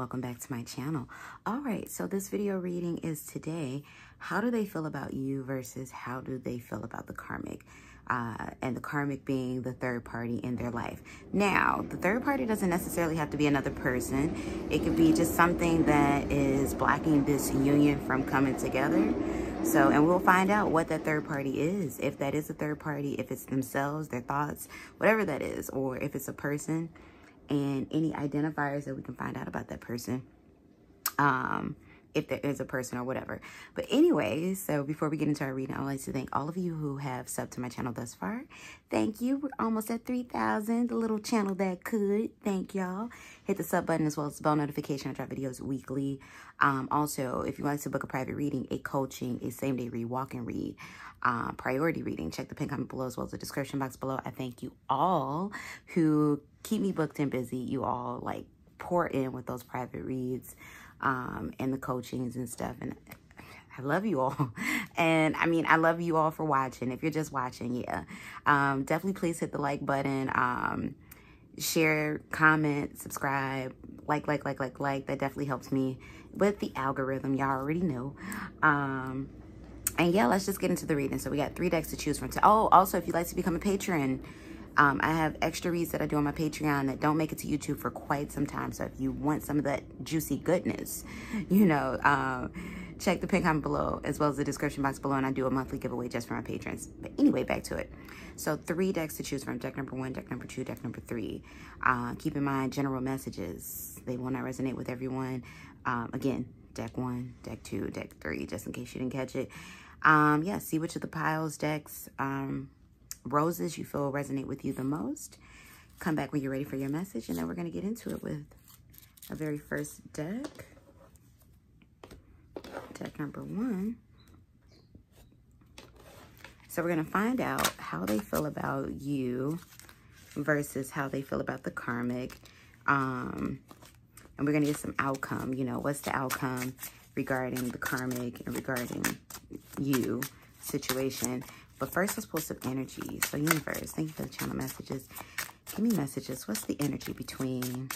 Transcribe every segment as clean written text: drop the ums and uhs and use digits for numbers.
welcome back to my channel. All right, so this video reading is today, how do they feel about you versus how do they feel about the karmic? And the karmic being the third party in their life. Now, the third party doesn't necessarily have to be another person. It could be just something that is blocking this union from coming together. So, and we'll find out what that third party is. If that is a third party, if it's themselves, their thoughts, whatever that is, or if it's a person, and any identifiers that we can find out about that person. If there is a person or whatever. But anyway, so before we get into our reading, I'd like to thank all of you who have subbed to my channel thus far. Thank you. We're almost at 3,000, the little channel that could. Thank y'all. Hit the sub button as well as the bell notification. I drop videos weekly. Also, if you'd like to book a private reading, a coaching, a same-day read, walk-and read, priority reading, check the pin comment below as well as the description box below. I thank you all who keep me booked and busy. You all like pour in with those private reads. And the coachings and stuff, and I love you all. And I mean, I love you all for watching. If you're just watching, yeah, definitely please hit the like button, share, comment, subscribe, like. That definitely helps me with the algorithm. Y'all already know. And yeah, let's just get into the reading. So we got 3 decks to choose from. Oh, also, if you'd like to become a patron, I have extra reads that I do on my Patreon that don't make it to YouTube for quite some time. So if you want some of that juicy goodness, you know, check the pin comment below as well as the description box below. And I do a monthly giveaway just for my patrons. But anyway, back to it. So 3 decks to choose from. Deck number 1, deck number 2, deck number 3. Keep in mind, general messages. They will not resonate with everyone. Again, deck 1, deck 2, deck 3, just in case you didn't catch it. Yeah, see which of the piles, decks, roses you feel resonate with you the most. Come back when you're ready for your message, and then we're going to get into it with a very first deck. Deck number 1. So we're going to find out how they feel about you versus how they feel about the karmic. And we're going to get some outcome. You know, what's the outcome regarding the karmic and regarding you situation. But first, let's pull some energy. So universe, thank you for the channel messages. Give me messages. What's the energy between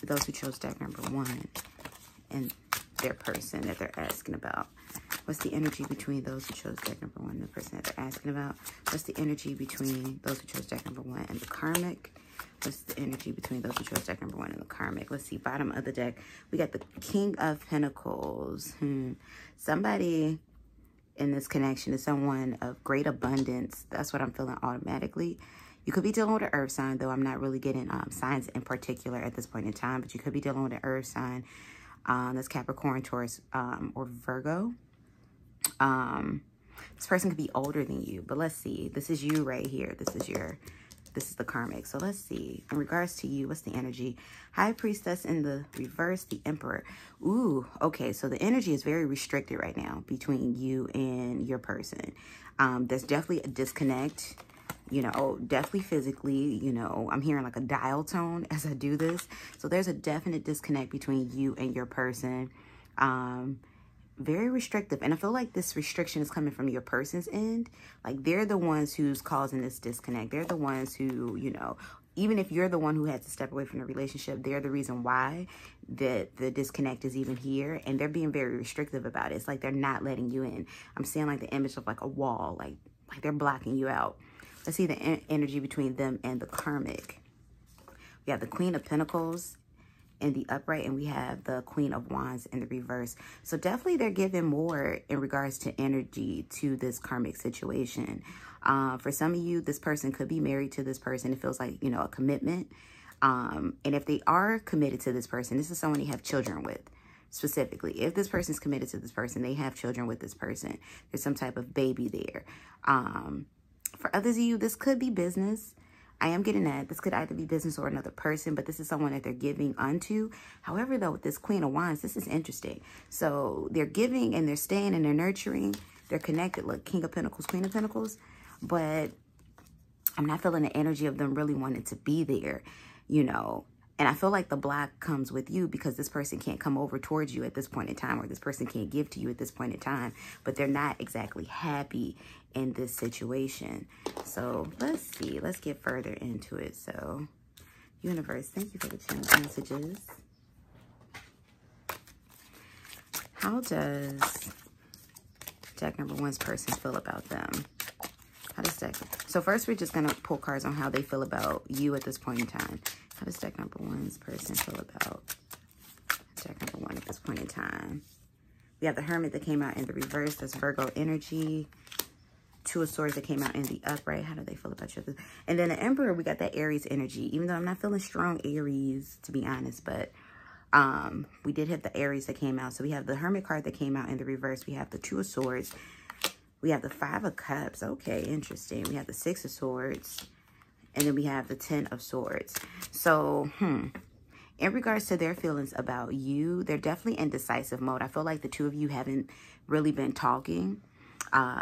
those who chose deck number 1 and their person that they're asking about? What's the energy between those who chose deck number 1 and the person that they're asking about? What's the energy between those who chose deck number 1 and the karmic? What's the energy between those who chose deck number 1 and the karmic? Let's see, bottom of the deck. We got the King of Pentacles. Somebody in this connection is someone of great abundance. That's what I'm feeling automatically. You could be dealing with an earth sign, though I'm not really getting signs in particular at this point in time, but you could be dealing with an earth sign. That's Capricorn, Taurus, or Virgo. This person could be older than you, but let's see. This is you right here. This is the karmic. So let's see. In regards to you, what's the energy? High Priestess in the reverse, the Emperor. Ooh, okay. So the energy is very restricted right now between you and your person. There's definitely a disconnect, you know, definitely physically, you know, I'm hearing like a dial tone as I do this. So there's a definite disconnect between you and your person. Very restrictive, and I feel like this restriction is coming from your person's end. Like they're the ones who's causing this disconnect. They're the ones who, you know, even if you're the one who had to step away from the relationship, they're the reason why the disconnect is even here, and they're being very restrictive about it. It's like they're not letting you in. I'm seeing like the image of like a wall, like they're blocking you out. Let's see the energy between them and the karmic. We have the Queen of Pentacles in the upright, and we have the Queen of Wands in the reverse. So definitely they're giving more in regards to energy to this karmic situation. For some of you, this person could be married to this person. It feels like, you know, a commitment. And if they are committed to this person, this is someone you have children with. Specifically, if this person's committed to this person, they have children with this person. There's some type of baby there. For others of you, this could be business. I am getting that. This could either be business or another person, but this is someone that they're giving unto. However, though, with this Queen of Wands, this is interesting. So they're giving and they're staying and they're nurturing. They're connected. Look, King of Pentacles, Queen of Pentacles. But I'm not feeling the energy of them really wanting to be there, you know. And I feel like the block comes with you because this person can't come over towards you at this point in time, or this person can't give to you at this point in time, but they're not exactly happy in this situation. So let's see, let's get further into it. So Universe, thank you for the channel messages. How does deck number one's person feel about them? How does deck... So first we're just going to pull cards on how they feel about you at this point in time. How does deck number one's person feel about deck number one at this point in time? We have the Hermit that came out in the reverse. That's Virgo energy. Two of Swords that came out in the upright. How do they feel about you? And then the Emperor, we got that Aries energy. Even though I'm not feeling strong Aries, to be honest. But we did hit the Aries that came out. So we have the Hermit card that came out in the reverse. We have the Two of Swords. We have the Five of Cups. Okay, interesting. We have the Six of Swords. And then we have the 10 of Swords. So, in regards to their feelings about you, they're definitely in decisive mode. I feel like the two of you haven't really been talking.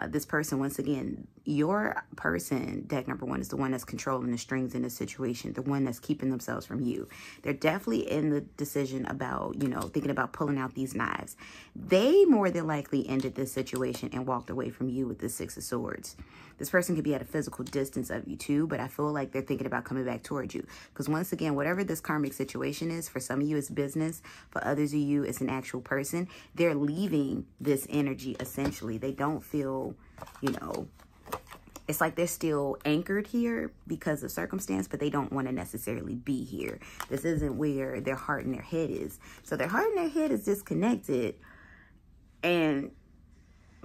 This person, once again, your person, deck number one, is the one that's controlling the strings in this situation, the one that's keeping themselves from you. They're definitely in the decision about, you know, thinking about pulling out these knives. They more than likely ended this situation and walked away from you with the Six of Swords. This person could be at a physical distance of you too, but I feel like they're thinking about coming back towards you. Because once again, whatever this karmic situation is, for some of you it's business, for others of you it's an actual person. They're leaving this energy essentially. They don't feel, you know, it's like they're still anchored here because of circumstance, but they don't want to necessarily be here. This isn't where their heart and their head is. So their heart and their head is disconnected,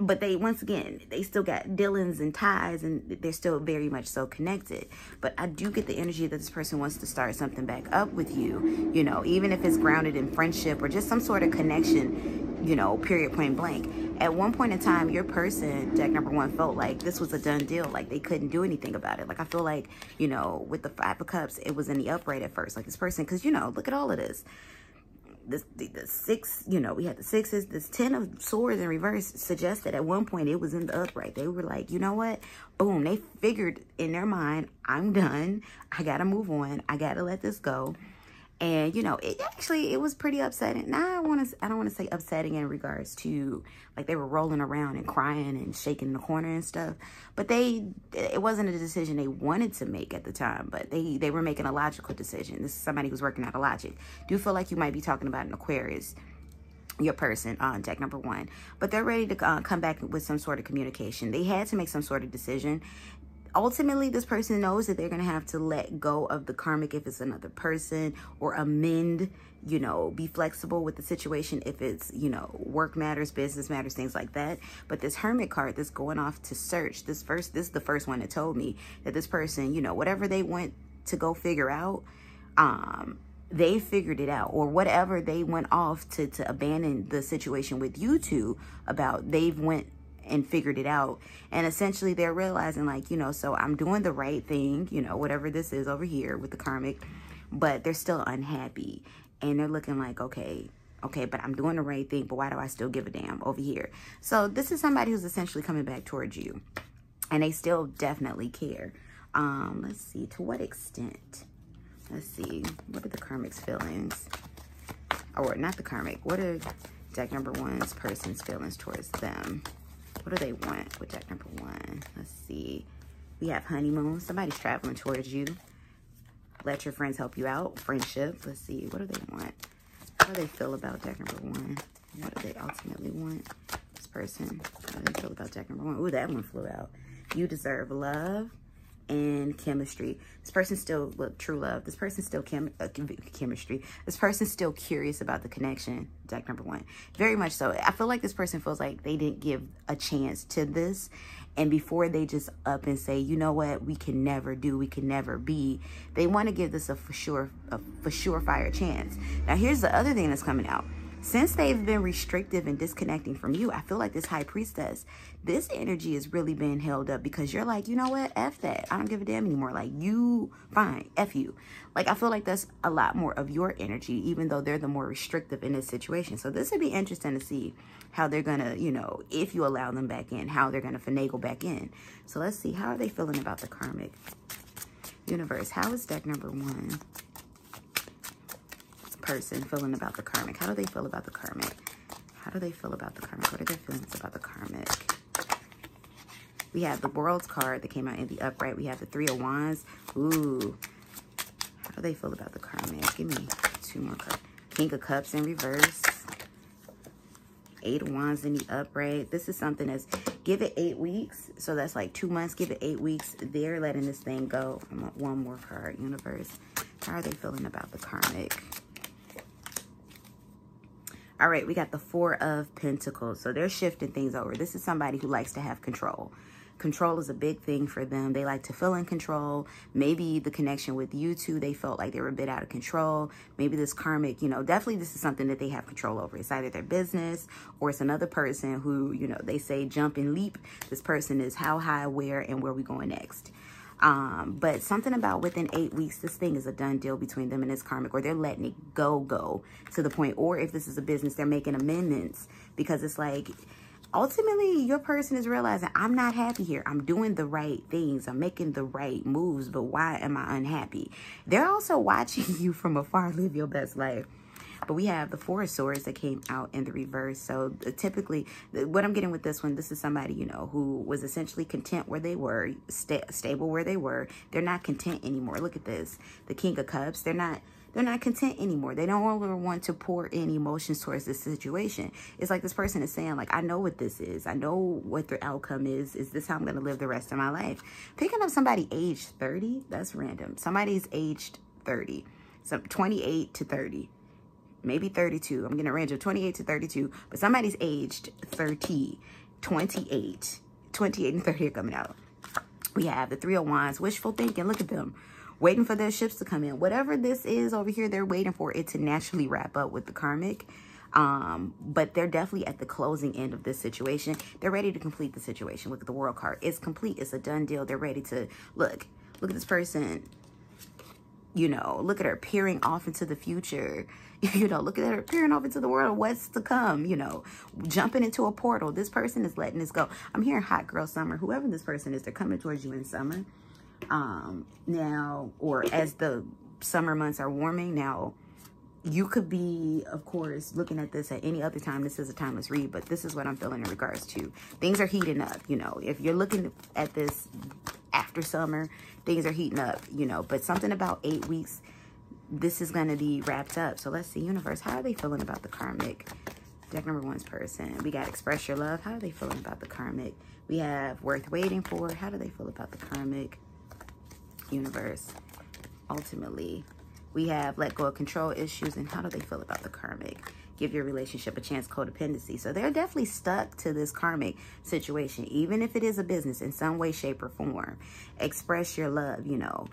but they, once again, they still got dealings and ties, and they're still very much so connected. But I do get the energy that this person wants to start something back up with you, you know, even if it's grounded in friendship or just some sort of connection, you know, period, point blank. At one point in time, your person, deck number one, felt like this was a done deal. Like they couldn't do anything about it. Like I feel like, you know, with the Five of Cups, it was in the upright at first. Like this person, because, you know, look at all of this. The six, you know, we had the sixes. This 10 of Swords in reverse suggested at one point it was in the upright. They were like, you know what? Boom. They figured in their mind, I'm done. I got to move on. I got to let this go. And, you know, it was pretty upsetting. Now, I don't want to say upsetting in regards to, like, they were rolling around and crying and shaking in the corner and stuff. But it wasn't a decision they wanted to make at the time. But they were making a logical decision. This is somebody who's working out of logic. Do feel like you might be talking about an Aquarius, your person, on deck number one. But they're ready to come back with some sort of communication. They had to make some sort of decision. Ultimately, this person knows that they're going to have to let go of the karmic if it's another person, or amend, you know, be flexible with the situation if it's, you know, work matters, business matters, things like that. But this Hermit card that's going off to search, this is the first one that told me that this person, you know, whatever they went to go figure out, they figured it out, or whatever they went off to abandon the situation with you two about, they've went and figured it out. And essentially they're realizing, like, you know, so I'm doing the right thing, you know, whatever this is over here with the karmic, but they're still unhappy. And they're looking like, okay, but I'm doing the right thing, but why do I still give a damn over here? So this is somebody who's essentially coming back towards you, and they still definitely care. Let's see, to what extent? Let's see, what are the karmic's feelings? Or not the karmic, what are deck number one's person's feelings towards them? What do they want with deck number one? Let's see. We have honeymoon. Somebody's traveling towards you. Let your friends help you out. Friendship. Let's see. What do they want? How do they feel about deck number one? What do they ultimately want? This person. How do they feel about deck number one? Ooh, that one flew out. You deserve love and chemistry. This person still, look, true love. This person still chemistry. This person's still curious about the connection. Deck number one, very much so. I feel like this person feels like they didn't give a chance to this, and before they just up and say, you know what, we can never do, we can never be, they want to give this a for sure fire chance. Now here's the other thing that's coming out. Since they've been restrictive and disconnecting from you, I feel like this High Priestess, this energy is really being held up because you're like, you know what? F that. I don't give a damn anymore. Like, you, fine. F you. Like, I feel like that's a lot more of your energy, even though they're the more restrictive in this situation. So this would be interesting to see how they're going to, you know, if you allow them back in, how they're going to finagle back in. So let's see. How are they feeling about the karmic? Universe, how is deck number one person feeling about the karmic? How do they feel about the karmic? How do they feel about the karmic? What are their feelings about the karmic? We have the World's card that came out in the upright. We have the Three of Wands. Ooh. How How they feel about the karmic? Give me 2 more cards. King of Cups in reverse. 8 of Wands in the upright. This is something that's, give it 8 weeks. So that's like 2 months. Give it 8 weeks. They're letting this thing go. I want 1 more card, universe. How are they feeling about the karmic? All right, we got the 4 of Pentacles. So they're shifting things over. This is somebody who likes to have control. Control is a big thing for them. They like to feel in control. Maybe the connection with you two, they felt like they were a bit out of control. Maybe this karmic, you know, definitely this is something that they have control over. It's either their business or it's another person who, you know, they say jump and leap. This person is how high, where, and where we going next. But something about within 8 weeks, this thing is a done deal between them and this karmic, or they're letting it go to the point, or if this is a business, they're making amendments, because it's like, ultimately, your person is realizing, I'm not happy here. I'm doing the right things. I'm making the right moves, but why am I unhappy? They're also watching you from afar live your best life. But we have the 4 of Swords that came out in the reverse. So typically, what I'm getting with this one, this is somebody, you know, who was essentially content where they were, stable where they were. They're not content anymore. Look at this. The King of Cups, they're not content anymore. They don't longer want to pour in emotions towards this situation. It's like this person is saying, like, I know what this is. I know what the outcome is. Is this how I'm going to live the rest of my life? Picking up somebody aged 30, that's random. Somebody's aged 30. So 28 to 30. Maybe 32. I'm getting a range of 28 to 32. But somebody's aged 30, 28. 28 and 30 are coming out. We have the 3 of Wands. Wishful thinking. Look at them. Waiting for their ships to come in. Whatever this is over here, they're waiting for it to naturally wrap up with the karmic. But they're definitely at the closing end of this situation. They're ready to complete the situation. Look at the World card. It's complete. It's a done deal. They're ready to look at this person. You know, look at her peering off into the future. You know, look at her peering off into the world. What's to come, you know, jumping into a portal. This person is letting this go. I'm hearing hot girl summer. Whoever this person is, they're coming towards you in summer. Now, or as the summer months are warming, now you could be, of course, looking at this at any other time. This is a timeless read, but this is what I'm feeling in regards to things are heating up. You know, if you're looking at this after summer, things are heating up, you know, but something about 8 weeks, this is going to be wrapped up. So let's see, universe, how are they feeling about the karmic? Deck number 1's person. We got express your love. How are they feeling about the karmic? We have worth waiting for. How do they feel about the karmic? Universe. Ultimately, we have let go of control issues. And how do they feel about the karmic? Give your relationship a chance, codependency. So they're definitely stuck to this karmic situation, even if it is a business in some way, shape, or form. Express your love, you know,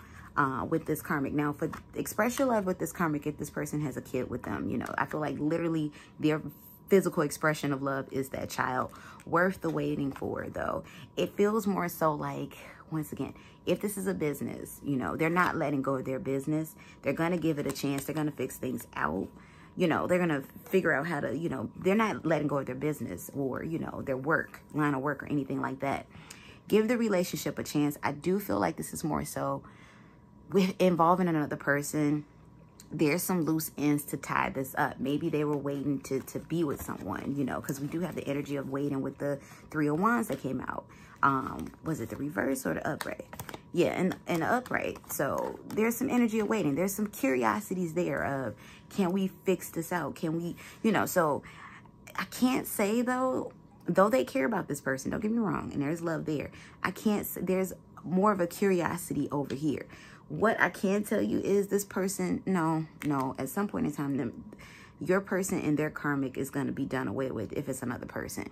with this karmic. Now, for express your love with this karmic, if this person has a kid with them, you know, I feel like literally their physical expression of love is that child. Worth the waiting for, though. It feels more so like, once again, if this is a business, you know, they're not letting go of their business. They're going to give it a chance. They're going to fix things out. You know, they're going to figure out how to, you know, they're not letting go of their business or, you know, their work, line of work or anything like that. Give the relationship a chance. I do feel like this is more so with involving another person. There's some loose ends to tie this up. Maybe they were waiting to be with someone, you know, because we do have the energy of waiting with the 3 of Wands that came out. Was it the reverse or the upright? Yeah, and the upright. So there's some energy of waiting. There's some curiosities there of, can we fix this out? Can we, you know, so I can't say though they care about this person, don't get me wrong, and there's love there. I can't say, there's more of a curiosity over here. What I can tell you is this person, no, at some point in time, your person and their karmic is going to be done away with if it's another person.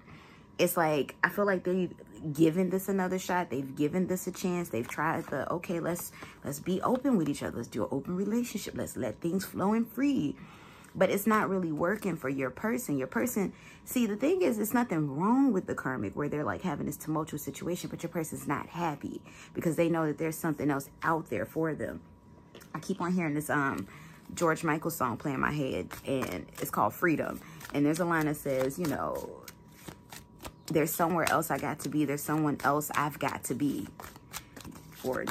It's like, I feel like they've given this another shot. They've given this a chance. They've tried the, okay, let's be open with each other. Let's do an open relationship. Let's let things flow and free. But it's not really working for your person. Your person, see, the thing is, it's nothing wrong with the karmic where they're like having this tumultuous situation, but your person's not happy because they know that there's something else out there for them. I keep on hearing this George Michael song play in my head, and it's called Freedom. And there's a line that says, you know, there's somewhere else I got to be. There's someone else I've got to be. Or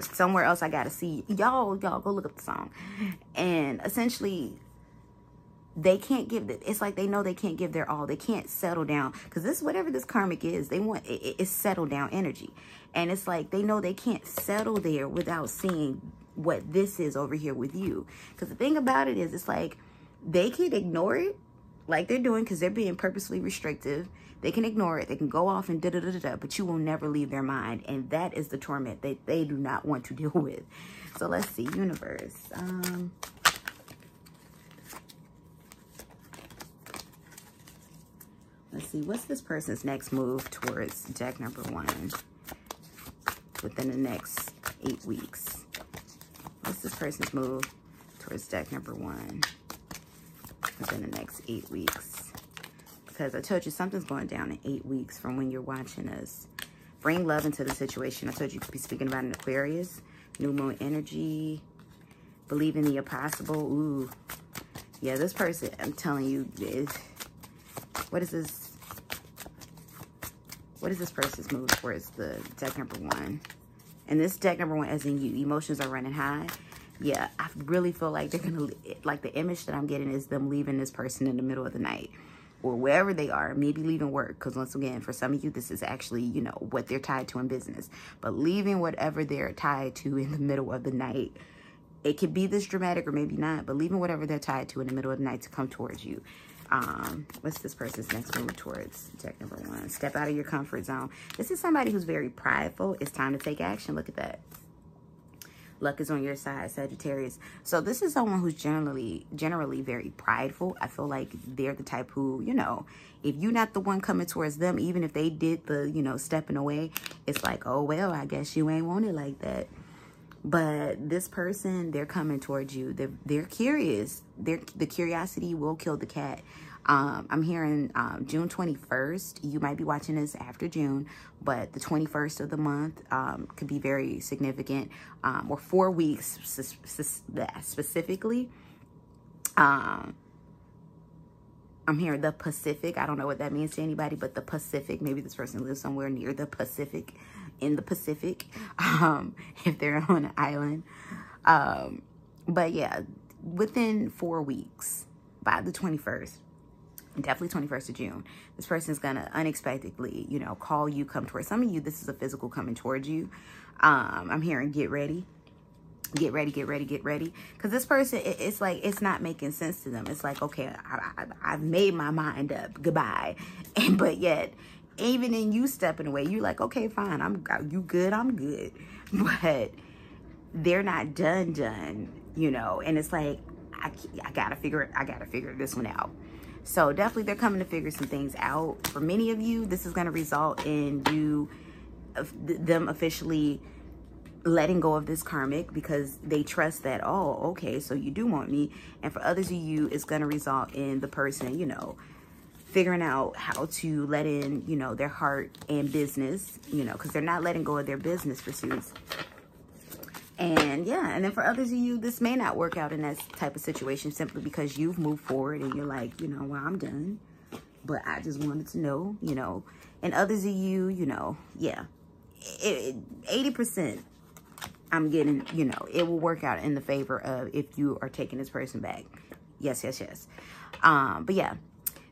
somewhere else I got to see. Y'all go look up the song. And essentially, they can't give it. It's like they know they can't give their all. They can't settle down. Because this, whatever this karmic is, they want it's settle down energy. And it's like they know they can't settle there without seeing what this is over here with you. Because the thing about it is, it's like they can ignore it like they're doing because they're being purposely restrictive. They can ignore it. They can go off and da-da-da-da-da, but you will never leave their mind. And that is the torment that they do not want to deal with. So let's see, universe. Let's see, what's this person's next move towards deck number 1 within the next 8 weeks? What's this person's move towards deck number 1 within the next 8 weeks? Because I told you something's going down in 8 weeks from when you're watching this. Bring love into the situation. I told you to be speaking about an Aquarius. New moon energy. Believe in the impossible. Ooh. Yeah, this person, I'm telling you, what is this? What is this person's move towards the deck number 1? And this deck number 1, as in you, emotions are running high. Yeah, I really feel like they're going to, like the image that I'm getting is them leaving this person in the middle of the night. Or wherever they are, maybe leaving work. Because once again, for some of you, this is actually, you know, what they're tied to in business. But leaving whatever they're tied to in the middle of the night. It could be this dramatic or maybe not. But leaving whatever they're tied to in the middle of the night to come towards you. What's this person's next move towards deck number 1? Step out of your comfort zone. This is somebody who's very prideful. It's time to take action. Look at that. Luck is on your side, Sagittarius. So this is someone who's generally very prideful. I feel like they're the type who, you know, if you're not the one coming towards them, even if they did the, you know, stepping away, it's like, oh, well, I guess you ain't want it like that. But this person, they're coming towards you. They're curious. The curiosity will kill the cat. I'm hearing June 21st. You might be watching this after June, but the 21st of the month could be very significant. Or 4 weeks specifically. I'm hearing the Pacific. I don't know what that means to anybody, but the Pacific. Maybe this person lives somewhere near the Pacific, in the Pacific, if they're on an island. But yeah, within 4 weeks, by the 21st, definitely 21st of June, this person is going to unexpectedly, you know, call you, come towards. Some of you, this is a physical coming towards you. I'm hearing get ready. Get ready, get ready, get ready. Because this person, it's like, it's not making sense to them. It's like, okay, I've made my mind up. Goodbye. But yet, even in you stepping away, you're like, okay, fine. You good? I'm good. But they're not done, you know. And it's like, I gotta figure this one out. So definitely they're coming to figure some things out. For many of you, this is going to result in them officially letting go of this karmic because they trust that, oh, okay, so you do want me. And for others of you, it's going to result in the person, you know, figuring out how to let in, you know, their heart and business, you know, because they're not letting go of their business pursuits. And yeah, and then for others of you, this may not work out in that type of situation simply because you've moved forward and you're like, you know, well, I'm done. But I just wanted to know, you know. And others of you, you know, yeah, 80%, I'm getting, you know, it will work out in the favor of if you are taking this person back. Yes, yes, yes. But yeah.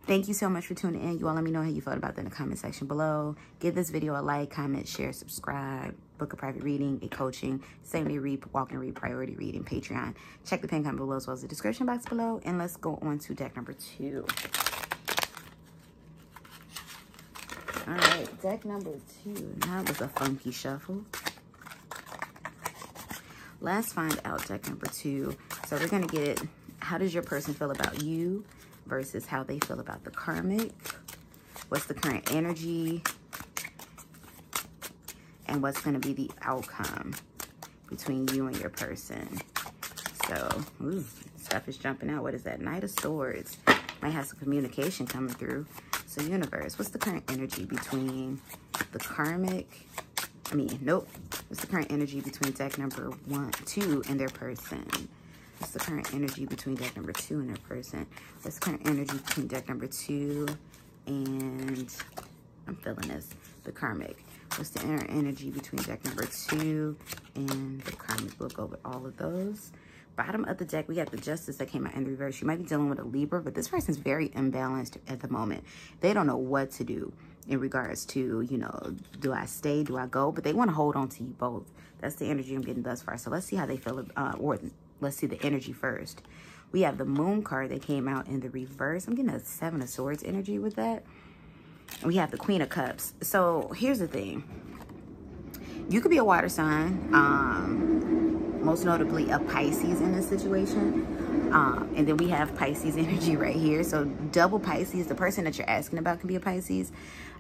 Thank you so much for tuning in. You all let me know how you felt about that in the comment section below. Give this video a like, comment, share, subscribe. Book a private reading, a coaching, same-day read, walk and read, priority reading, Patreon. Check the pin comment below as well as the description box below. And let's go on to deck number 2. All right, deck number 2. That was a funky shuffle. Let's find out deck number 2. So we're going to get, how does your person feel about you versus how they feel about the karmic? What's the current energy? And what's going to be the outcome between you and your person? So, ooh, stuff is jumping out. What is that? Knight of Swords. Might have some communication coming through. So, universe, what's the current energy between the karmic? What's the current energy between deck number 2 and their person? What's the current energy between deck number 2 and their person? What's the current energy between deck number 2 and, I'm feeling this, the karmic? What's the inner energy between deck number 2 and the karmic? We'll go with all of those. Bottom of the deck, we got the Justice that came out in reverse. You might be dealing with a Libra, but this person's very imbalanced at the moment. They don't know what to do. in regards to, you know, do I stay, do I go? But they want to hold on to you both. That's the energy I'm getting thus far. So let's see how they feel, or let's see the energy first. We have the Moon card that came out in the reverse. I'm getting a 7 of Swords energy with that. We have the Queen of Cups. So here's the thing. You could be a water sign, most notably a Pisces in this situation. And then we have Pisces energy right here. So double Pisces, the person that you're asking about can be a Pisces.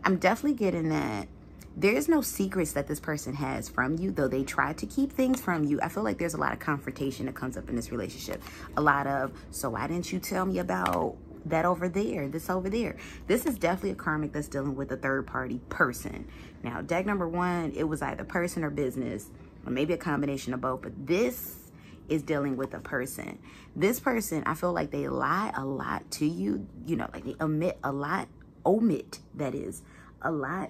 I'm definitely getting that there's no secrets that this person has from you, though they try to keep things from you. I feel like there's a lot of confrontation that comes up in this relationship. A lot of, so why didn't you tell me about that over there, this over there? This is definitely a karmic that's dealing with a third party person. Now, deck number 1, it was either person or business, or maybe a combination of both, but this is dealing with a person. This person, I feel like they lie a lot to you, you know, like they omit a lot, that is, a lot.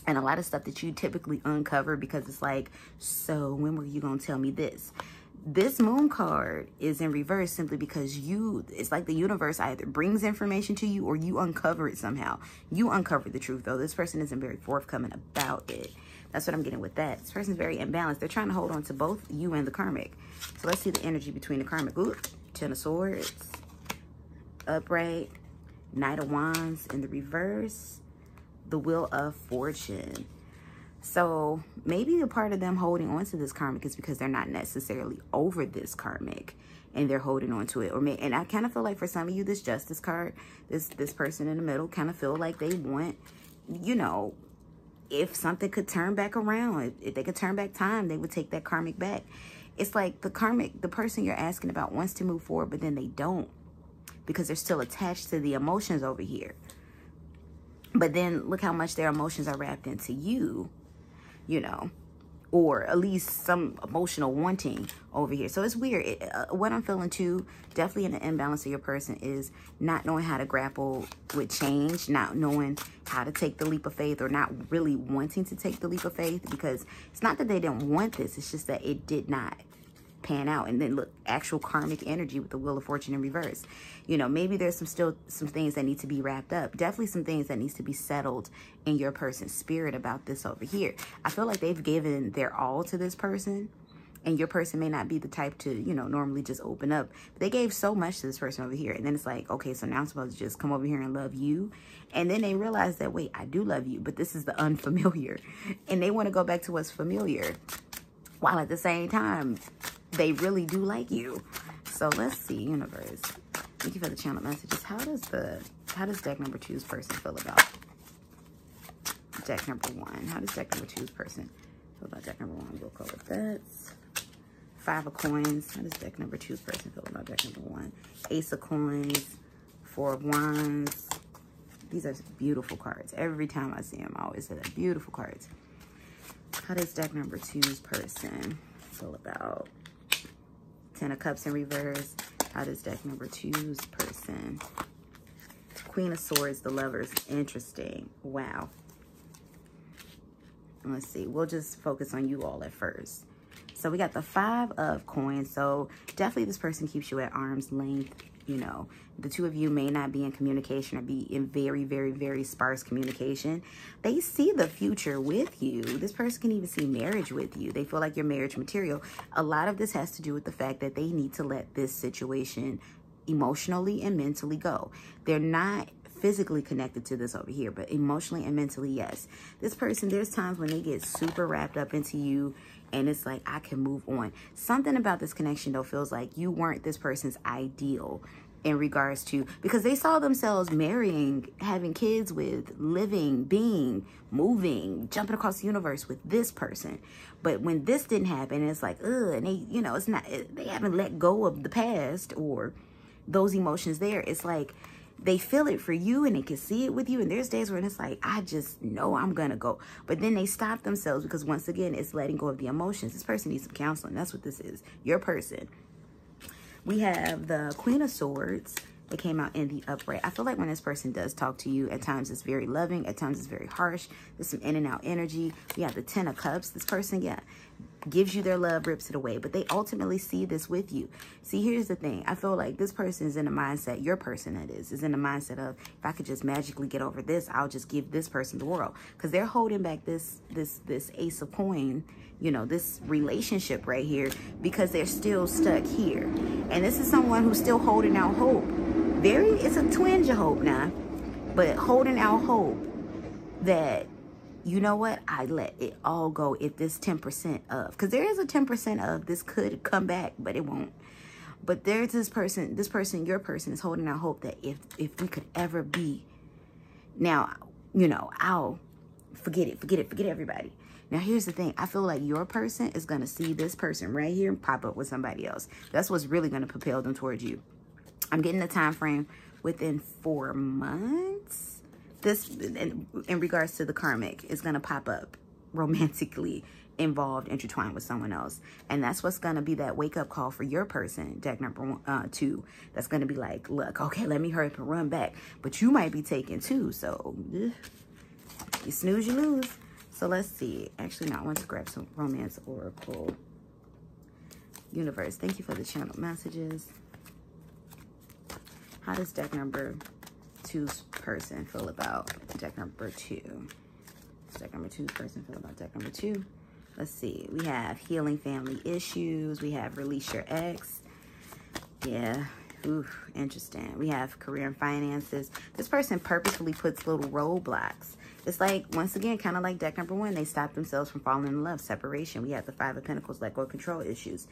And a lot of stuff that you typically uncover because it's like, so when were you going to tell me this? This Moon card is in reverse simply because it's like the universe either brings information to you or you uncover it somehow. You uncover the truth, though. This person isn't very forthcoming about it. That's what I'm getting with that. This person's very imbalanced. They're trying to hold on to both you and the karmic. So let's see the energy between the karmic. Ooh, 10 of Swords, upright, Knight of Wands in the reverse, the Wheel of Fortune. So maybe a part of them holding on to this karmic is because they're not necessarily over this karmic and they're holding on to it. And I kind of feel like for some of you, this Justice card, this person in the middle kind of feel like they want, you know, if something could turn back around, if they could turn back time, they would take that karmic back. It's like the karmic, the person you're asking about wants to move forward, but then they don't because they're still attached to the emotions over here. But then look how much their emotions are wrapped into you, you know, or at least some emotional wanting over here. So it's weird. What I'm feeling too, definitely in the imbalance of your person, is not knowing how to grapple with change, not knowing how to take the leap of faith, or not really wanting to take the leap of faith, because it's not that they didn't want this. It's just that it did not pan out. And then look, actual karmic energy with the Wheel of Fortune in reverse. You know, maybe there's still some things that need to be wrapped up. Definitely some things that needs to be settled in your person's spirit about this over here. I feel like they've given their all to this person, and your person may not be the type to, you know, normally just open up. But they gave so much to this person over here. And then it's like, okay, so now I'm supposed to just come over here and love you. And then they realize that, wait, I do love you, but this is the unfamiliar. And they want to go back to what's familiar, while at the same time, they really do like you. So let's see, universe. Thank you for the channel messages. How does deck number 2's person feel about deck number 1? How does deck number 2's person feel about deck number 1? We'll go with that. 5 of Coins. How does deck number 2's person feel about deck number 1? Ace of Coins, 4 of Wands. These are beautiful cards. Every time I see them, I always say that. Beautiful cards. How does deck number 2's person feel about 10 of Cups in reverse? How does deck number 2's person? Queen of Swords, the Lovers. Interesting. Wow. Let's see. We'll just focus on you all at first. So we got the 5 of Coins. So definitely this person keeps you at arm's length. You know, the two of you may not be in communication or be in very, very, very sparse communication. They see the future with you. This person can even see marriage with you. They feel like you're marriage material. A lot of this has to do with the fact that they need to let this situation emotionally and mentally go. They're not physically connected to this over here, but emotionally and mentally, yes. This person, there's times when they get super wrapped up into you, and it's like, I can move on. Something about this connection, though, feels like you weren't this person's ideal in regards to, because they saw themselves marrying, having kids with, living, being, moving, jumping across the universe with this person. But when this didn't happen, it's like, ugh, and they, you know, it's not, they haven't let go of the past or those emotions there. It's like, they feel it for you and they can see it with you. And there's days where it's like, I just know I'm going to go. But then they stop themselves because once again, it's letting go of the emotions. This person needs some counseling. That's what this is. Your person. We have the Queen of Swords. It came out in the upright. I feel like when this person does talk to you, at times it's very loving. At times it's very harsh. There's some in and out energy. We have the 10 of Cups. This person, yeah, gives you their love, rips it away, but they ultimately see this with you. See, here's the thing. I feel like this person is in a mindset, your person that is in the mindset of, if I could just magically get over this, I'll just give this person the world. Because they're holding back this ace of coin, you know, this relationship right here, because they're still stuck here. And this is someone who's still holding out hope. It's a twinge of hope now, but holding out hope that, you know what, I let it all go if this 10% of, because there is a 10% of this could come back, but it won't. But there's this person, your person is holding out hope that if we could ever be, now, you know, I'll forget everybody. Now, here's the thing. I feel like your person is going to see this person right here and pop up with somebody else. That's what's really going to propel them towards you. I'm getting the time frame within 4 months. This, in regards to the karmic, is going to pop up romantically involved, intertwined with someone else. And that's what's going to be that wake-up call for your person, deck number 2. That's going to be like, look, okay, let me hurry up and run back. But you might be taken too. So, you snooze, you lose. So let's see. Actually, no, I want to grab some romance oracle. Universe, thank you for the channel messages. How does deck number 2's person feel about deck number 2? Deck number 2's person feel about deck number 2? Let's see. We have healing family issues. We have release your ex. Yeah. Ooh, interesting. We have career and finances. This person purposefully puts little roadblocks. It's like, once again, kind of like deck number 1, they stop themselves from falling in love, separation. We have the 5 of Pentacles, let go, control issues.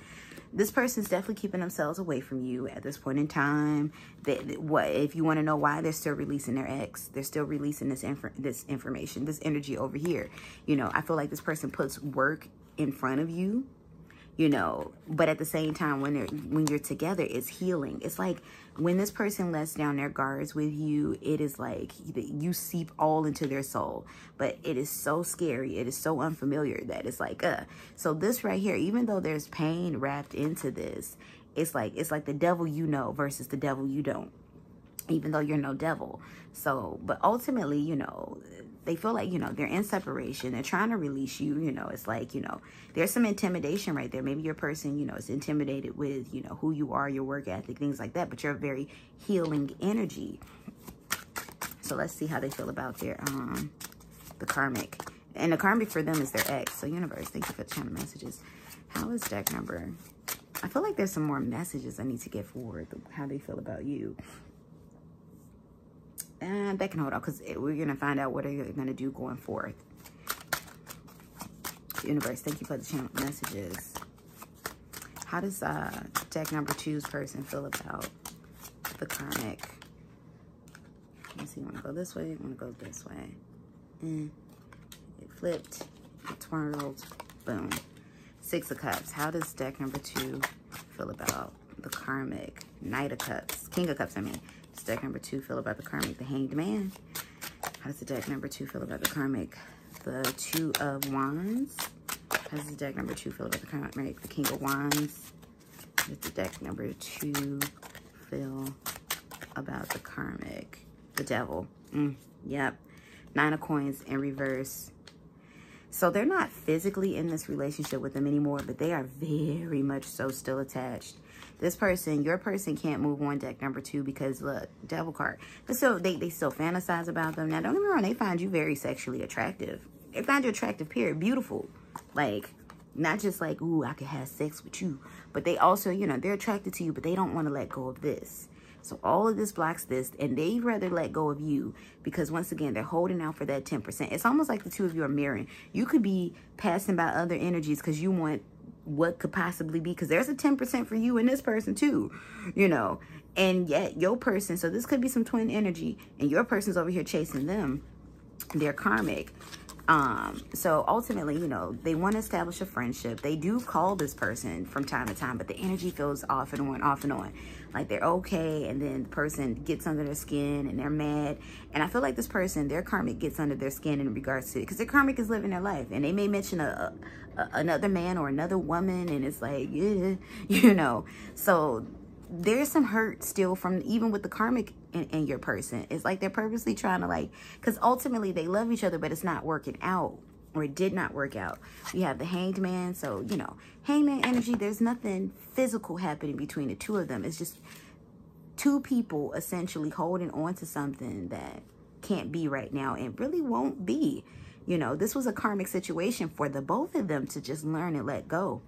This person's definitely keeping themselves away from you at this point in time. What if you want to know why? They're still releasing their ex. They're still releasing this information, this energy over here. You know, I feel like this person puts work in front of you. You know, but at the same time, when you're together, it's healing. It's like when this person lets down their guards with you, it is like you seep all into their soul. But it is so scary. It is so unfamiliar that it's like, So this right here, even though there's pain wrapped into this, it's like the devil you know versus the devil you don't. Even though you're no devil. So, but ultimately, you know, they feel like, you know, they're in separation. They're trying to release you. You know, it's like, you know, there's some intimidation right there. Maybe your person, you know, is intimidated with, you know, who you are, your work ethic, things like that. But you're a very healing energy. So let's see how they feel about their, the karmic. And the karmic for them is their ex. So universe, thank you for the channel messages. How is deck number? I feel like there's some more messages I need to get forward. How they feel about you. And that can hold on, because we're going to find out what are you going to do going forth. Universe, thank you for the channel messages. How does deck number 2's person feel about the karmic? Let's see, you want to go this way? You want to go this way? It flipped, it twirled, boom. 6 of Cups. How does deck number 2 feel about the karmic? Knight of Cups. King of Cups, I mean. Does deck number 2 feel about the karmic? The Hanged Man. How does the deck number 2 feel about the karmic? The 2 of Wands. How does the deck number 2 feel about the karmic? The King of Wands. How does the deck number 2 feel about the karmic? The Devil. Yep. 9 of Coins in reverse. So they're not physically in this relationship with them anymore, but they are very much so still attached. This person, your person, can't move on deck number 2 because, look, Devil card. But still, they still fantasize about them. Now, don't get me wrong, they find you very sexually attractive. They find you attractive, period. Beautiful. Like, not just like, ooh, I could have sex with you. But they also, you know, they're attracted to you, but they don't want to let go of this. So all of this blocks this, and they'd rather let go of you because, once again, they're holding out for that 10%. It's almost like the two of you are mirroring. You could be passing by other energies because you want what could possibly be, because there's a 10% for you and this person too, you know, and yet your person, so this could be some twin energy, and your person's over here chasing them, they're karmic. So ultimately, you know, they want to establish a friendship. They do call this person from time to time, but the energy feels off and on. Like they're okay, and then the person gets under their skin and they're mad. And I feel like this person, their karmic gets under their skin in regards to it, because their karmic is living their life, and they may mention another man or another woman, and it's like, yeah, you know. So there's some hurt still from, even with the karmic in your person. It's like they're purposely trying to, like, because ultimately they love each other, but it's not working out. or it did not work out. We have the Hanged Man. So, you know, Hangman energy, there's nothing physical happening between the two of them. It's just two people essentially holding on to something that can't be right now and really won't be. You know, this was a karmic situation for the both of them to just learn and let go.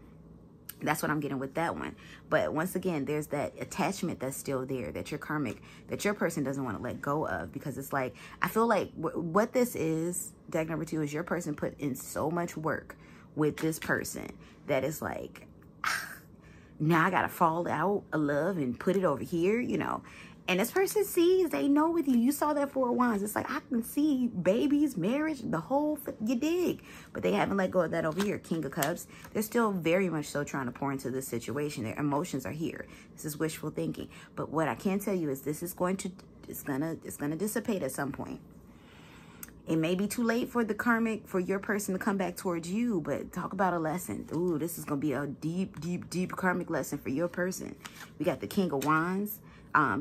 That's what I'm getting with that one. But once again, there's that attachment that's still there, that your karmic, that your person doesn't want to let go of, because it's like, I feel like what this is, deck number 2, is your person put in so much work with this person that it's like, now I got to fall out of love and put it over here, you know. And this person sees, they know with you. You saw that 4 of Wands. It's like, I can see babies, marriage, the whole, you dig. But they haven't let go of that over here. King of Cups. They're still very much so trying to pour into this situation. Their emotions are here. This is wishful thinking. But what I can tell you is this is going to, it's gonna dissipate at some point. It may be too late for the karmic, for your person to come back towards you, but talk about a lesson. Ooh, this is going to be a deep, deep, deep karmic lesson for your person. We got the King of Wands.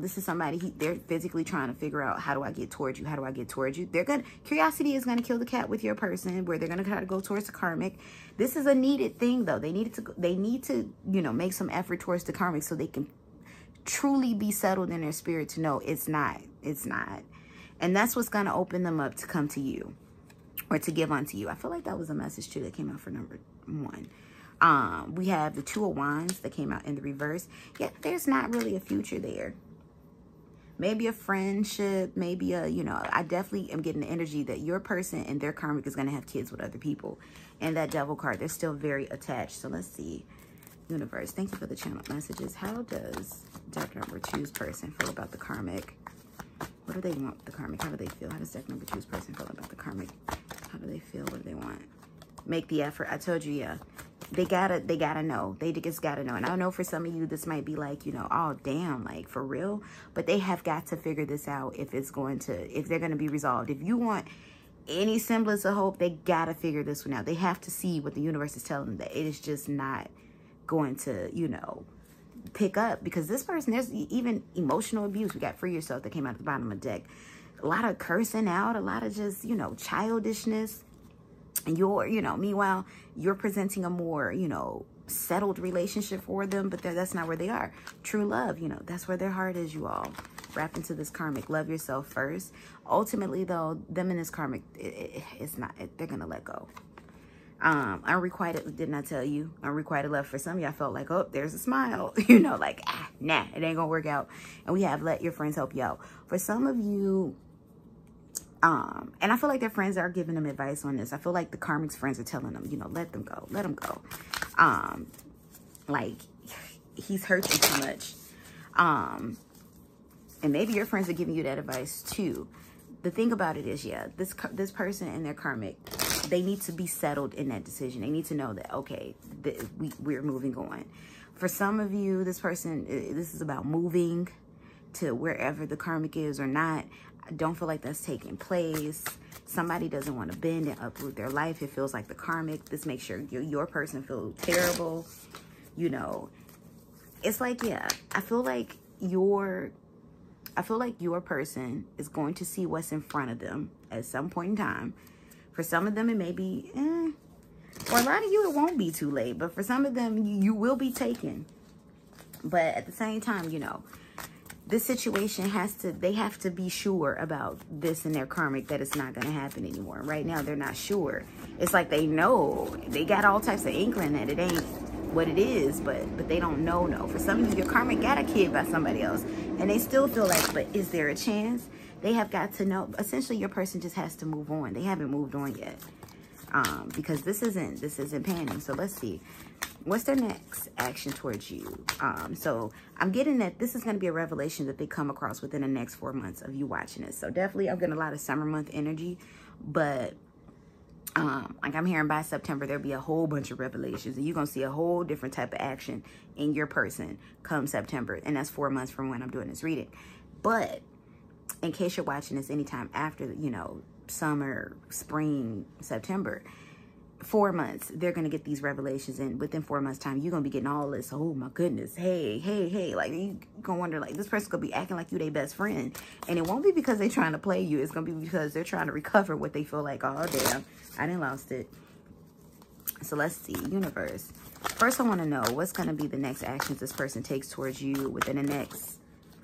This is somebody, they're physically trying to figure out, how do I get towards you? How do I get towards you? Curiosity is going to kill the cat with your person, where they're going to try to go towards the karmic. This is a needed thing, though. They need to, you know, make some effort towards the karmic so they can truly be settled in their spirit to know it's not. And that's what's going to open them up to come to you or to give unto you. I feel like that was a message, too, that came out for number 1. We have the 2 of Wands that came out in the reverse. Yeah, there's not really a future there. Maybe a friendship, maybe a, you know, I definitely am getting the energy that your person and their karmic is going to have kids with other people. And that Devil card, they're still very attached. So let's see. Universe, thank you for the channel messages. How does deck number 2's person feel about the karmic? What do they want with the karmic? How do they feel? How does deck number 2's person feel about the karmic? How do they feel? What do they want? Make the effort. I told you, yeah. They gotta know. They just gotta know. And I know for some of you, this might be like, you know, oh, damn, like, for real. But they have got to figure this out if they're going to be resolved. If you want any semblance of hope, they gotta figure this one out. They have to see what the universe is telling them, that it is just not going to, you know, pick up. Because this person, there's even emotional abuse. We got Free Yourself that came out at the bottom of the deck. A lot of cursing out, a lot of just, you know, childishness. And you know, meanwhile, you're presenting a more, you know, settled relationship for them, but that's not where they are. True love, you know, that's where their heart is, you all. Wrap into this karmic. Love yourself first. Ultimately, though, them in this karmic, it's not, they're going to let go. Unrequited, didn't I tell you? Unrequited love. For some of y'all felt like, oh, there's a smile. You know, like, nah, it ain't going to work out. And we have let your friends help you out. For some of you, and I feel like their friends are giving them advice on this. I feel like the karmic's friends are telling them, you know, let them go. Let them go. Like, he's hurt you too much. And maybe your friends are giving you that advice too. The thing about it is, yeah, this person and their karmic, they need to be settled in that decision. They need to know that, okay, we're moving on. For some of you, this person, this is about moving to wherever the karmic is or not. I don't feel like that's taking place. Somebody doesn't want to bend and uproot their life. It feels like the karmic. This makes sure your person feels terrible. You know, it's like, yeah, I feel like your person is going to see what's in front of them at some point in time. For some of them, it may be, for a lot of you, it won't be too late. But for some of them, you will be taken. But at the same time, you know, this situation they have to be sure about this in their karmic, that it's not going to happen anymore. Right now, they're not sure. It's like they know. They got all types of inkling that it ain't what it is, but they don't know. No. For some of you, your karmic got a kid by somebody else, and they still feel like, but is there a chance? They have got to know. Essentially, your person just has to move on. They haven't moved on yet, because this isn't panning. So let's see. What's their next action towards you? So I'm getting that this is going to be a revelation that they come across within the next 4 months of you watching this. So definitely I'm getting a lot of summer month energy, but like I'm hearing by September, there'll be a whole bunch of revelations, and you're going to see a whole different type of action in your person come September. And that's 4 months from when I'm doing this reading. But in case you're watching this anytime after, you know, summer, spring, September, 4 months, they're going to get these revelations, and within 4 months time, you're going to be getting all this. Oh my goodness. Hey, like you going to wonder, like, this person's going to be acting like you their best friend, and it won't be because they're trying to play you. It's going to be because they're trying to recover what they feel like. Oh damn, I done lost it. So let's see, universe. First, I want to know what's going to be the next actions this person takes towards you within the next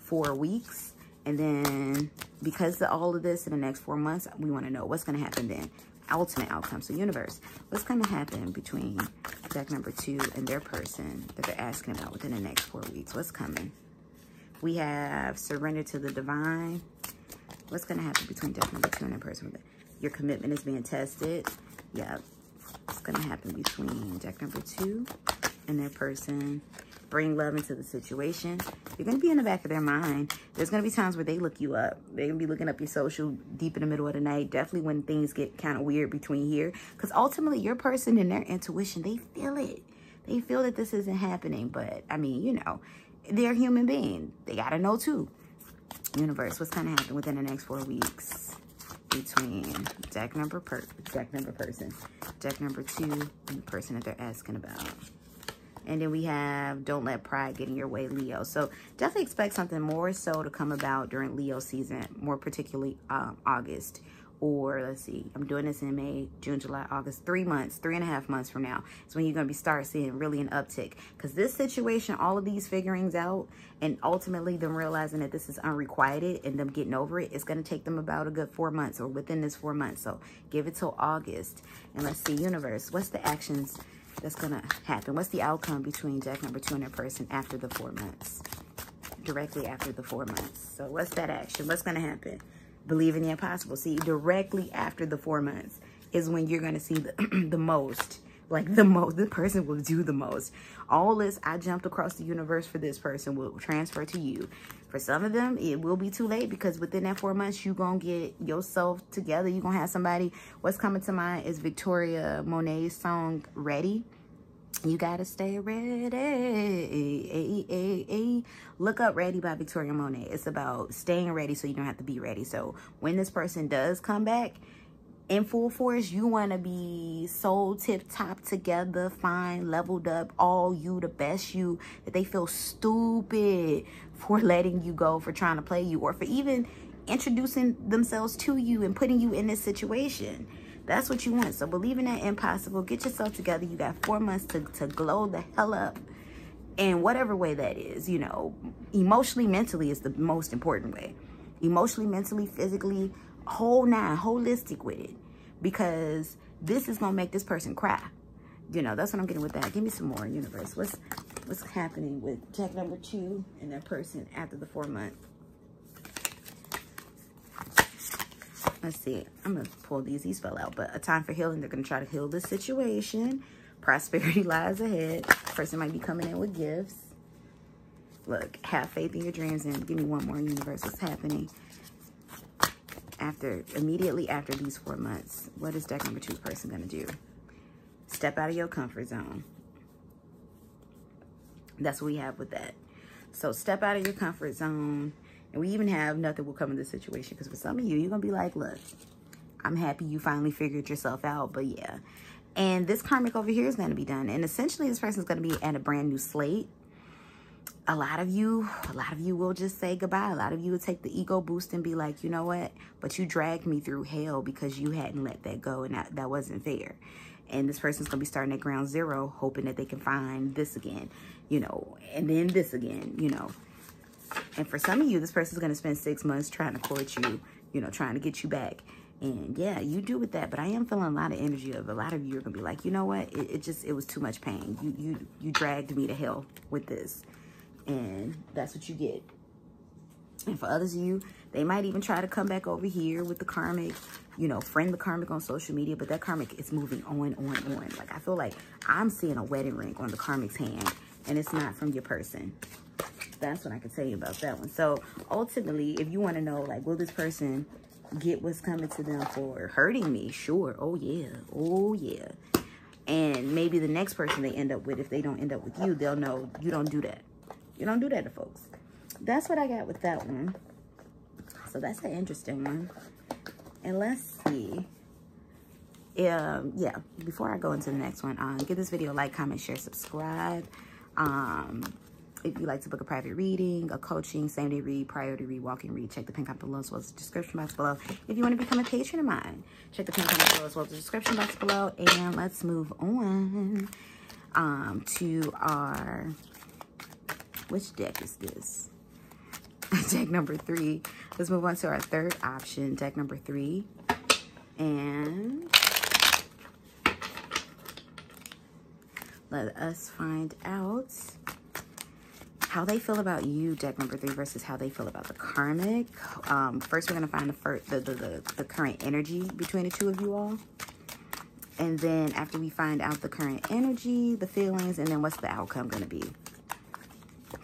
4 weeks. And then because of all of this in the next 4 months, we want to know what's going to happen then. Ultimate outcome. So universe, what's going to happen between deck number 2 and their person that they're asking about within the next 4 weeks? What's coming? We have surrender to the divine. What's going to happen between deck number 2 and their person? Your commitment is being tested. Yeah. What's going to happen between deck number 2 and their person? Bring love into the situation. You're going to be in the back of their mind. There's going to be times where they look you up. They're going to be looking up your social deep in the middle of the night. Definitely when things get kind of weird between here. Because ultimately, your person and their intuition, they feel it. They feel that this isn't happening. But, I mean, you know, they're a human being. They got to know, too. Universe, what's going to happen within the next 4 weeks between deck number person, deck number 2, and the person that they're asking about? And then we have don't let pride get in your way, Leo. So definitely expect something more so to come about during Leo season, more particularly August. Or let's see, I'm doing this in May, June, July, August, 3 months, 3.5 months from now is when you're going to start seeing really an uptick. Because this situation, all of these figurings out, and ultimately them realizing that this is unrequited and them getting over it, it's going to take them about a good 4 months or within this 4 months. So give it till August. And let's see, universe, what's the actions that's going to happen? What's the outcome between deck number 2 and their person after the 4 months? Directly after the 4 months. So what's that action? What's going to happen? Believe in the impossible. See, directly after the 4 months is when you're going to see the most. Like the person will do the most. All this, I jumped across the universe for this person, will transfer to you. For some of them, it will be too late because within that 4 months, you're going to get yourself together. You're going to have somebody. What's coming to mind is Victoria Monet's song, Ready. You gotta stay ready. Look up Ready by Victoria Monet. It's about staying ready so you don't have to be ready. So when this person does come back in full force, you want to be so tip-top together, fine, leveled up, all you, the best you, that they feel stupid for letting you go, for trying to play you, or for even introducing themselves to you and putting you in this situation. That's what you want. So believe in that impossible. Get yourself together. You got 4 months to glow the hell up in whatever way that is. You know, emotionally, mentally is the most important way. Emotionally, mentally, physically, whole nine, holistic with it. Because this is going to make this person cry. You know, that's what I'm getting with that. Give me some more, universe. What's happening with deck number 2 and that person after the 4 months? Let's see. I'm going to pull these fell out. But a time for healing. They're going to try to heal this situation. Prosperity lies ahead. Person might be coming in with gifts. Look, have faith in your dreams. And give me one more, universe. What's happening immediately after these 4 months? What is deck number 2's person going to do? Step out of your comfort zone. That's what we have with that. So step out of your comfort zone. And we even have nothing will come in this situation. Because for some of you, you're going to be like, look, I'm happy you finally figured yourself out. But yeah. And this karmic over here is going to be done. And essentially, this person is going to be at a brand new slate. A lot of you will just say goodbye. A lot of you will take the ego boost and be like, you know what? But you dragged me through hell because you hadn't let that go. And that wasn't fair. And this person's going to be starting at ground zero, hoping that they can find this again, you know, and then this again, you know. And for some of you, this person's going to spend 6 months trying to court you, you know, trying to get you back. And yeah, you do with that. But I am feeling a lot of energy of a lot of you are going to be like, you know what? It was too much pain. You dragged me to hell with this. And that's what you get. And for others of you, they might even try to come back over here with the karmic, you know, friend the karmic on social media. But that karmic is moving on. Like, I feel like I'm seeing a wedding ring on the karmic's hand. And it's not from your person. That's what I can tell you about that one. So ultimately, if you want to know, like, will this person get what's coming to them for hurting me? Sure. Oh yeah. And maybe the next person they end up with, if they don't end up with you, they'll know you don't do that. You don't do that to folks. That's what I got with that one. So that's an interesting one. And let's see. yeah, before I go into the next one, give this video a like, comment, share, subscribe. If you'd like to book a private reading, a coaching, same-day read, priority read, walk-in read, check the pin comment below as well as the description box below. If you want to become a patron of mine, check the pin comment below as well as the description box below. And let's move on to our... Which deck is this? Deck number 3. Let's move on to our third option, deck number 3. And let us find out how they feel about you, deck number 3, versus how they feel about the karmic. First, we're going to find the current energy between the two of you all. And then after we find out the current energy, the feelings, and then what's the outcome going to be?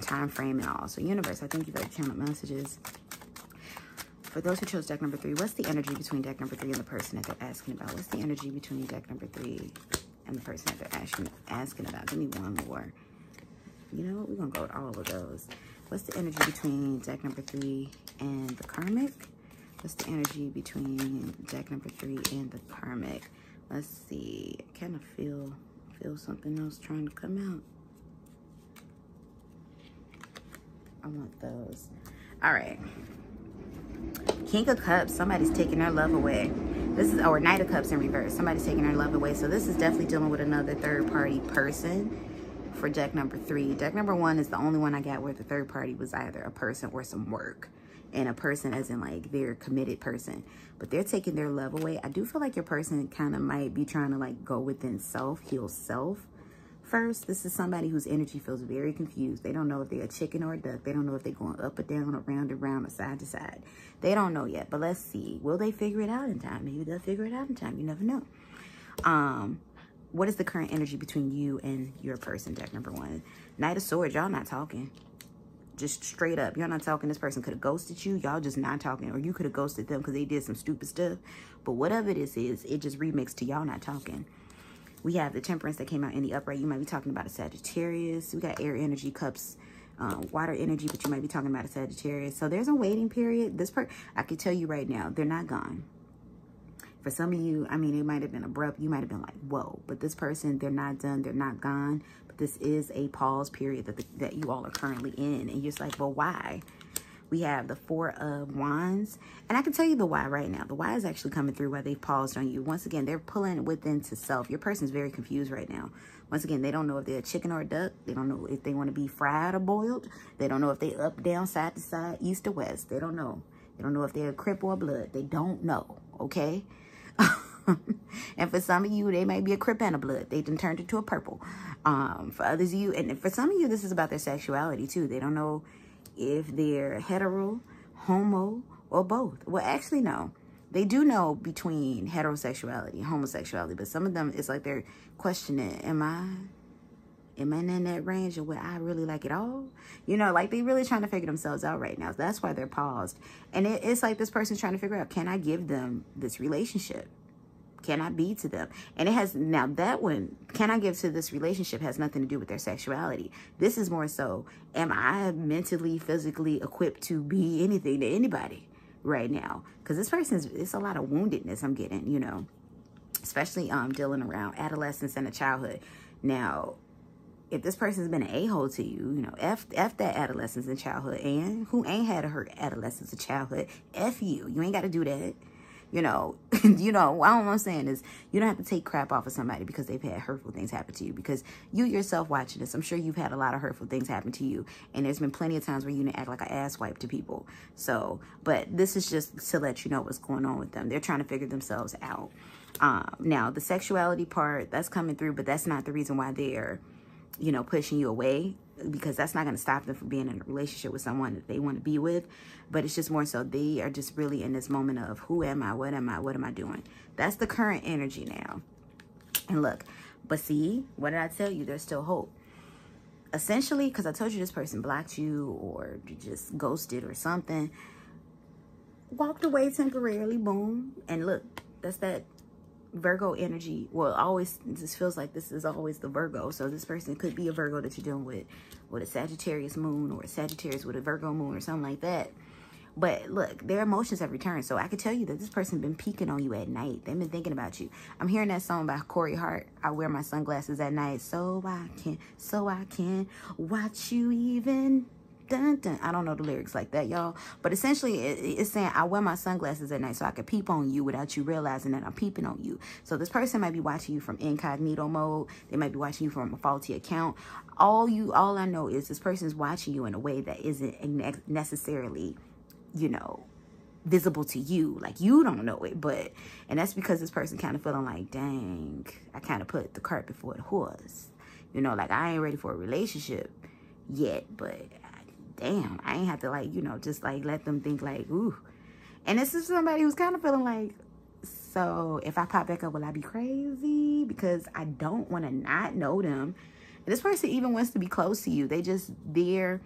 Time frame and all. So universe, I think you've got channel messages. For those who chose deck number 3, what's the energy between deck number 3 and the person that they're asking about? What's the energy between deck number 3 and the person that they're asking about? Give me one more. You know what? We're going to go with all of those. What's the energy between deck number 3 and the karmic? What's the energy between deck number 3 and the karmic? Let's see. I kind of feel something else trying to come out. I want those. All right. King of Cups. Somebody's taking their love away. This is our Knight of Cups in reverse. Somebody's taking their love away. So this is definitely dealing with another third-party person for deck number 3. Deck number 1 is the only one I got where the third party was either a person or some work. And a person as in like they're a committed person. But they're taking their love away. I do feel like your person kind of might be trying to like go within self, heal self first. This is somebody whose energy feels very confused. They don't know if they're a chicken or a duck. They don't know if they're going up or down, around and around, or side to side. They don't know yet. But let's see. Will they figure it out in time? Maybe they'll figure it out in time. You never know. What is the current energy between you and your person, deck number 1? Knight of Swords, y'all not talking. Just straight up. You're not talking. This person could have ghosted you. Y'all just not talking. Or you could have ghosted them because they did some stupid stuff. But whatever this is, it just remixed to y'all not talking. We have the Temperance that came out in the upright. You might be talking about a Sagittarius. We got air energy, cups, water energy, but you might be talking about a Sagittarius. So there's a waiting period. This part, I can tell you right now, they're not gone. For some of you, I mean, it might have been abrupt. You might have been like, whoa. But this person, they're not done. They're not gone. But this is a pause period that you all are currently in. And you're just like, well, why? We have the 4 of Wands. And I can tell you the why right now. The why is actually coming through why they've paused on you. Once again, they're pulling within to self. Your person's very confused right now. Once again, they don't know if they're a chicken or a duck. They don't know if they want to be fried or boiled. They don't know if they up, down, side to side, east or west. They don't know. They don't know if they're a Crip or a Blood. They don't know. Okay? And for some of you, they might be a Crip and a Blood. They done turned into a purple. For others of you, and for some of you, this is about their sexuality too. They don't know if they're hetero, homo, or both. Well, actually, no. They do know between heterosexuality and homosexuality, but some of them, it's like they're questioning, am I in that range of where I really like it all? You know, like they really trying to figure themselves out right now. That's why they're paused. And it's like this person's trying to figure out, can I give them this relationship? Can I be to them? And it has, now that one, can I give to this relationship, has nothing to do with their sexuality. This is more so, am I mentally, physically equipped to be anything to anybody right now? Because this person's, it's a lot of woundedness I'm getting, you know, especially dealing around adolescence and a childhood. Now, if this person's been an a-hole to you, you know, F that adolescence and childhood, and who ain't had a hurt adolescence or childhood, F you. You ain't got to do that. You know, all I'm saying is you don't have to take crap off of somebody because they've had hurtful things happen to you. Because you yourself watching this, I'm sure you've had a lot of hurtful things happen to you. And there's been plenty of times where you didn't act like an asswipe to people. So, but this is just to let you know what's going on with them. They're trying to figure themselves out. Now, the sexuality part, that's coming through, but that's not the reason why they're, you know, pushing you away. Because that's not going to stop them from being in a relationship with someone that they want to be with. But it's just more so they are just really in this moment of who am I? What am I doing? That's the current energy now. And look, but see, what did I tell you? There's still hope. Essentially, because I told you this person blocked you or just ghosted or something. Walked away temporarily, boom. And look, that's that Virgo energy. Well, always, this feels like this is always the Virgo. So this person could be a Virgo that you're dealing with a Sagittarius moon or a Sagittarius with a Virgo moon or something like that. But look, their emotions have returned. So I could tell you that this person been peeking on you at night. They've been thinking about you. I'm hearing that song by Corey Hart. I wear my sunglasses at night so I can watch you even. Dun, dun. I don't know the lyrics like that, y'all. But essentially, it's saying I wear my sunglasses at night so I can peep on you without you realizing that I'm peeping on you. So this person might be watching you from incognito mode. They might be watching you from a faulty account. All I know is this person's watching you in a way that isn't necessarily, you know, visible to you. Like, you don't know it. And that's because this person kind of feeling like, dang, I kind of put the cart before the horse. You know, like, I ain't ready for a relationship yet, but damn, I ain't have to, like, you know, just like let them think like, ooh. And this is somebody who's kind of feeling like, so if I pop back up, will I be crazy? Because I don't want to not know them. And this person even wants to be close to you. They're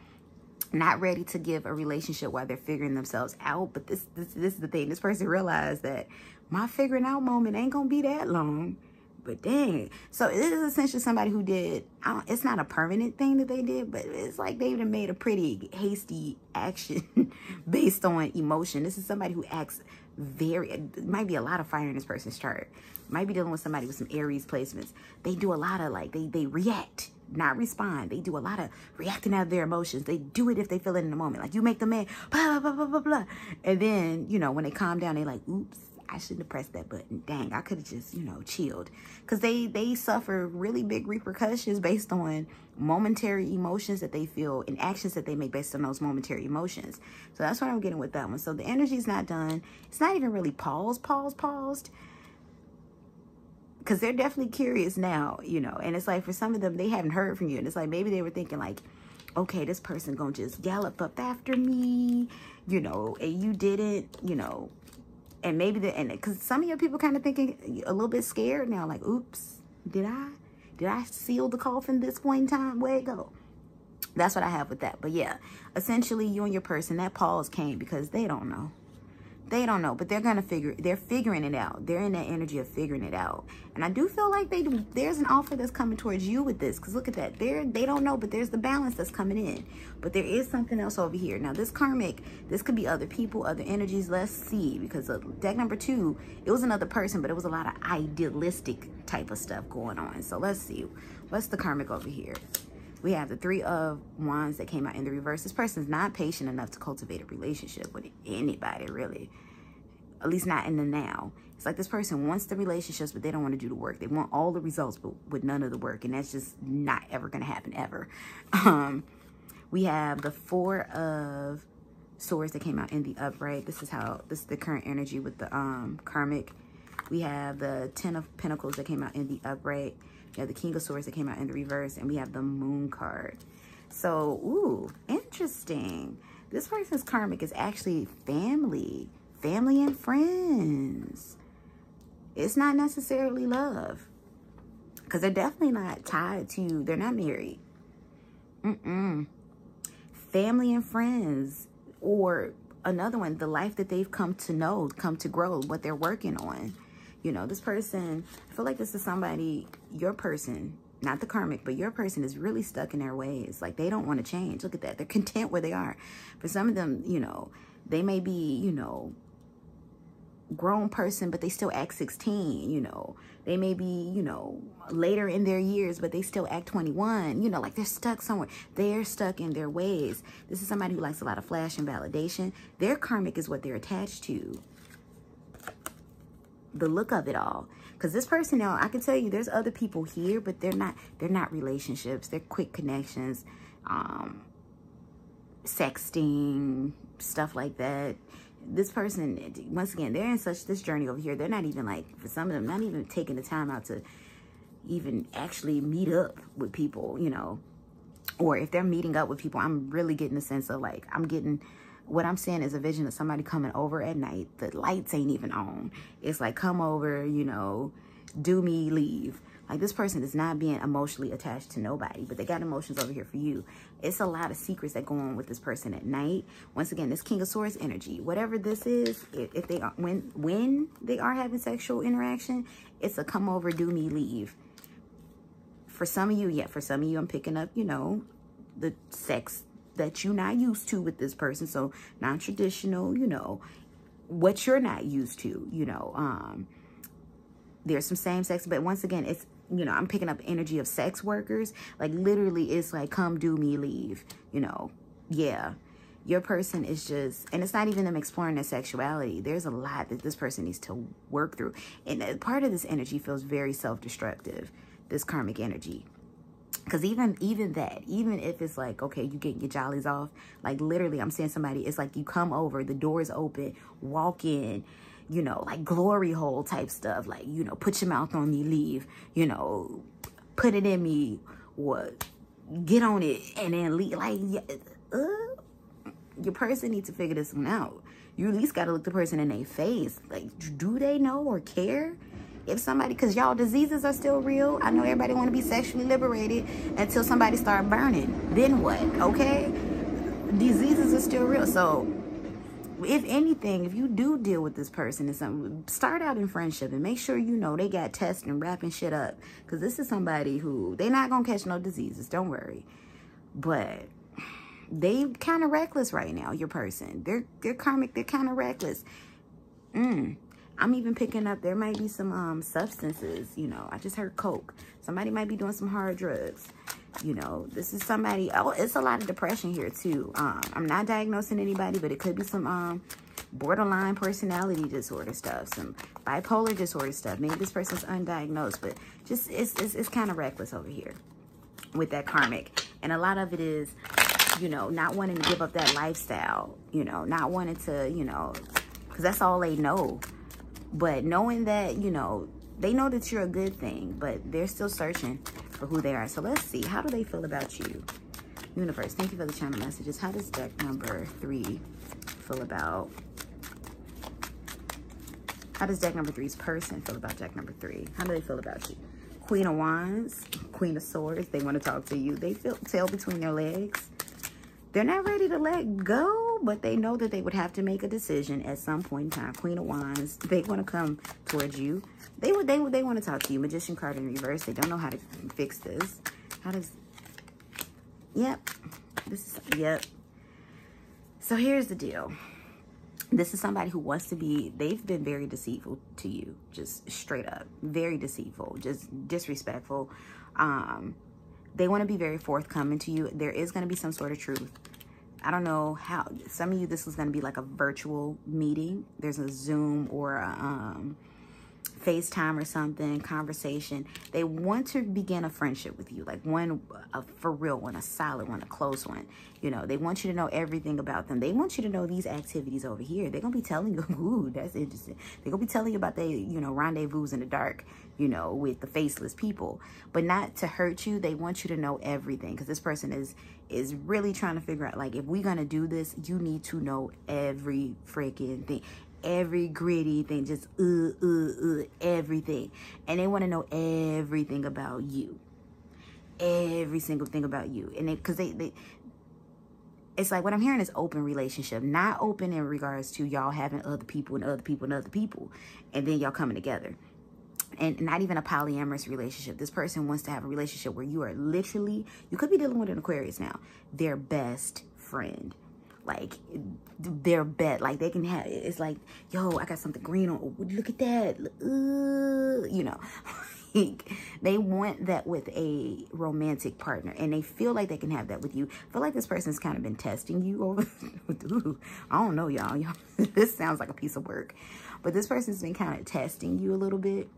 not ready to give a relationship while they're figuring themselves out. But this is the thing. This person realized that my figuring out moment ain't gonna be that long. But dang. So it is essentially somebody who did, it's not a permanent thing that they did, but it's like they even made a pretty hasty action based on emotion. This is somebody who acts it might be a lot of fire in this person's chart. Might be dealing with somebody with some Aries placements. They do a lot of like, they react, not respond. They do a lot of reacting out of their emotions. They do it if they feel it in the moment. Like, you make them mad, blah, blah, blah, blah, blah. And then, you know, when they calm down, they like, oops, I shouldn't have pressed that button. Dang, I could have just, you know, chilled. Because they suffer really big repercussions based on momentary emotions that they feel and actions that they make based on those momentary emotions. So that's what I'm getting with that one. So the energy's not done. It's not even really paused. Because they're definitely curious now, you know. And it's like, for some of them, they haven't heard from you. And it's like, maybe they were thinking like, okay, this person gonna just gallop up after me, you know, and you didn't, you know. And maybe because some of your people kind of thinking a little bit scared now, like, oops, did I seal the coffin this point in time? Where'd it go? That's what I have with that. But yeah, essentially you and your person, that pause came because they don't know. They don't know, but they're figuring it out. They're in that energy of figuring it out. And I do feel like there's an offer that's coming towards you with this. Because look at that. They don't know, but there's the balance that's coming in. But there is something else over here. Now, this karmic, this could be other people, other energies. Let's see. Because deck number 2, it was another person, but it was a lot of idealistic type of stuff going on. So let's see. What's the karmic over here? We have the 3 of Wands that came out in the reverse. This person's not patient enough to cultivate a relationship with anybody, really. At least not in the now. It's like this person wants the relationships, but they don't want to do the work. They want all the results, but with none of the work. And that's just not ever going to happen, ever. We have the 4 of Swords that came out in the upright. This is the current energy with the karmic. We have the 10 of Pentacles that came out in the upright. We have the King of Swords that came out in the reverse, and we have the Moon card. So, ooh, interesting. This person's karmic is actually family and friends. It's not necessarily love, because they're definitely not tied to, they're not married. Family and friends, or another one, the life that they've come to know, come to grow, what they're working on. You know, this person, I feel like this is somebody, your person, not the karmic, but your person is really stuck in their ways. Like, they don't want to change. Look at that. They're content where they are. For some of them, you know, they may be, you know, grown person, but they still act 16, you know. They may be, you know, later in their years, but they still act 21. You know, like, they're stuck somewhere. They're stuck in their ways. This is somebody who likes a lot of flash and validation. Their karmic is what they're attached to. The look of it all. Because this person now, I can tell you there's other people here, but they're not relationships. They're quick connections, sexting, stuff like that. This person, once again, they're in this journey over here. They're not even, like, for some of them, not even taking the time out to even actually meet up with people, you know. Or if they're meeting up with people, I'm really getting the sense of, like, what I'm seeing is a vision of somebody coming over at night. The lights ain't even on. It's like, come over, you know, do me, leave. Like, this person is not being emotionally attached to nobody, but they got emotions over here for you. It's a lot of secrets that go on with this person at night. Once again, this King of Swords energy, whatever this is, if they are, when they are having sexual interaction, it's a come over, do me, leave. For some of you, yeah, for some of you, I'm picking up, you know, the sex that you're not used to with this person. So non-traditional, you know, what you're not used to, you know. There's some same sex, but once again, it's, you know, I'm picking up energy of sex workers. Like literally it's like, come do me, leave, you know. Yeah. Your person is just, and it's not even them exploring their sexuality. There's a lot that this person needs to work through. And part of this energy feels very self-destructive, this karmic energy. Because even if it's like, okay, you get your jollies off, like literally I'm seeing somebody, it's like you come over, the door's open, walk in, you know, like glory hole type stuff. Like, you know, put your mouth on me, leave, you know, put it in me, what, get on it, and then leave. Like, your person needs to figure this one out. You at least got to look the person in their face. Like, do they know or care? If somebody, because y'all, diseases are still real. I know everybody want to be sexually liberated until somebody start burning. Then what? Okay? Diseases are still real. So, if anything, if you do deal with this person and something, start out in friendship and make sure you know they got tests and wrapping shit up. Because this is somebody who, they not going to catch no diseases. Don't worry. But they kind of reckless right now, your person. They're karmic. They're kind of reckless. I'm even picking up, there might be some substances, you know. I just heard coke. Somebody might be doing some hard drugs. You know, this is somebody, oh, it's a lot of depression here too. I'm not diagnosing anybody, but it could be some borderline personality disorder stuff, some bipolar disorder stuff. Maybe this person's undiagnosed, but just, it's kind of reckless over here with that karmic. And a lot of it is, you know, not wanting to give up that lifestyle, you know, not wanting to, you know, because that's all they know. But knowing that, you know, they know that you're a good thing, but they're still searching for who they are. So let's see. How do they feel about you? Universe, thank you for the channel messages. How does deck number 3 feel about... How does deck number 3's person feel about deck number 3? How do they feel about you? Queen of Wands, Queen of Swords. They want to talk to you. They feel tail between their legs. They're not ready to let go, but they know that they would have to make a decision at some point in time. Queen of Wands, they want to come towards you. They want to talk to you. Magician card in reverse. They don't know how to fix this. How does... Yep. This is... Yep. So here's the deal. This is somebody who wants to be... They've been very deceitful to you. Just straight up. Very deceitful. Just disrespectful. They want to be very forthcoming to you. There is going to be some sort of truth. I don't know how. Some of you, this is going to be like a virtual meeting. There's a Zoom or a FaceTime or something, conversation. They want to begin a friendship with you. Like one, a for real one, a solid one, a close one. You know, they want you to know everything about them. They want you to know these activities over here. They're going to be telling you, ooh, that's interesting. They're going to be telling you about their, you know, rendezvous in the dark, you know, with the faceless people. But not to hurt you. They want you to know everything. Because this person is really trying to figure out, like, if we're going to do this, you need to know every freaking thing. Every gritty thing. Just, everything. And they want to know everything about you. Every single thing about you. And because they it's like what I'm hearing is open relationship. Not open in regards to y'all having other people and other people and other people. And then y'all coming together. And not even a polyamorous relationship. This person wants to have a relationship where you are literally, you could be dealing with an Aquarius now, their best friend. Like, their bet, like they can have, it's like, yo, I got something green on, look at that, you know. They want that with a romantic partner, and they feel like they can have that with you. I feel like this person's kind of been testing you over. Ooh, I don't know, y'all. This sounds like a piece of work, but this person's been kind of testing you a little bit.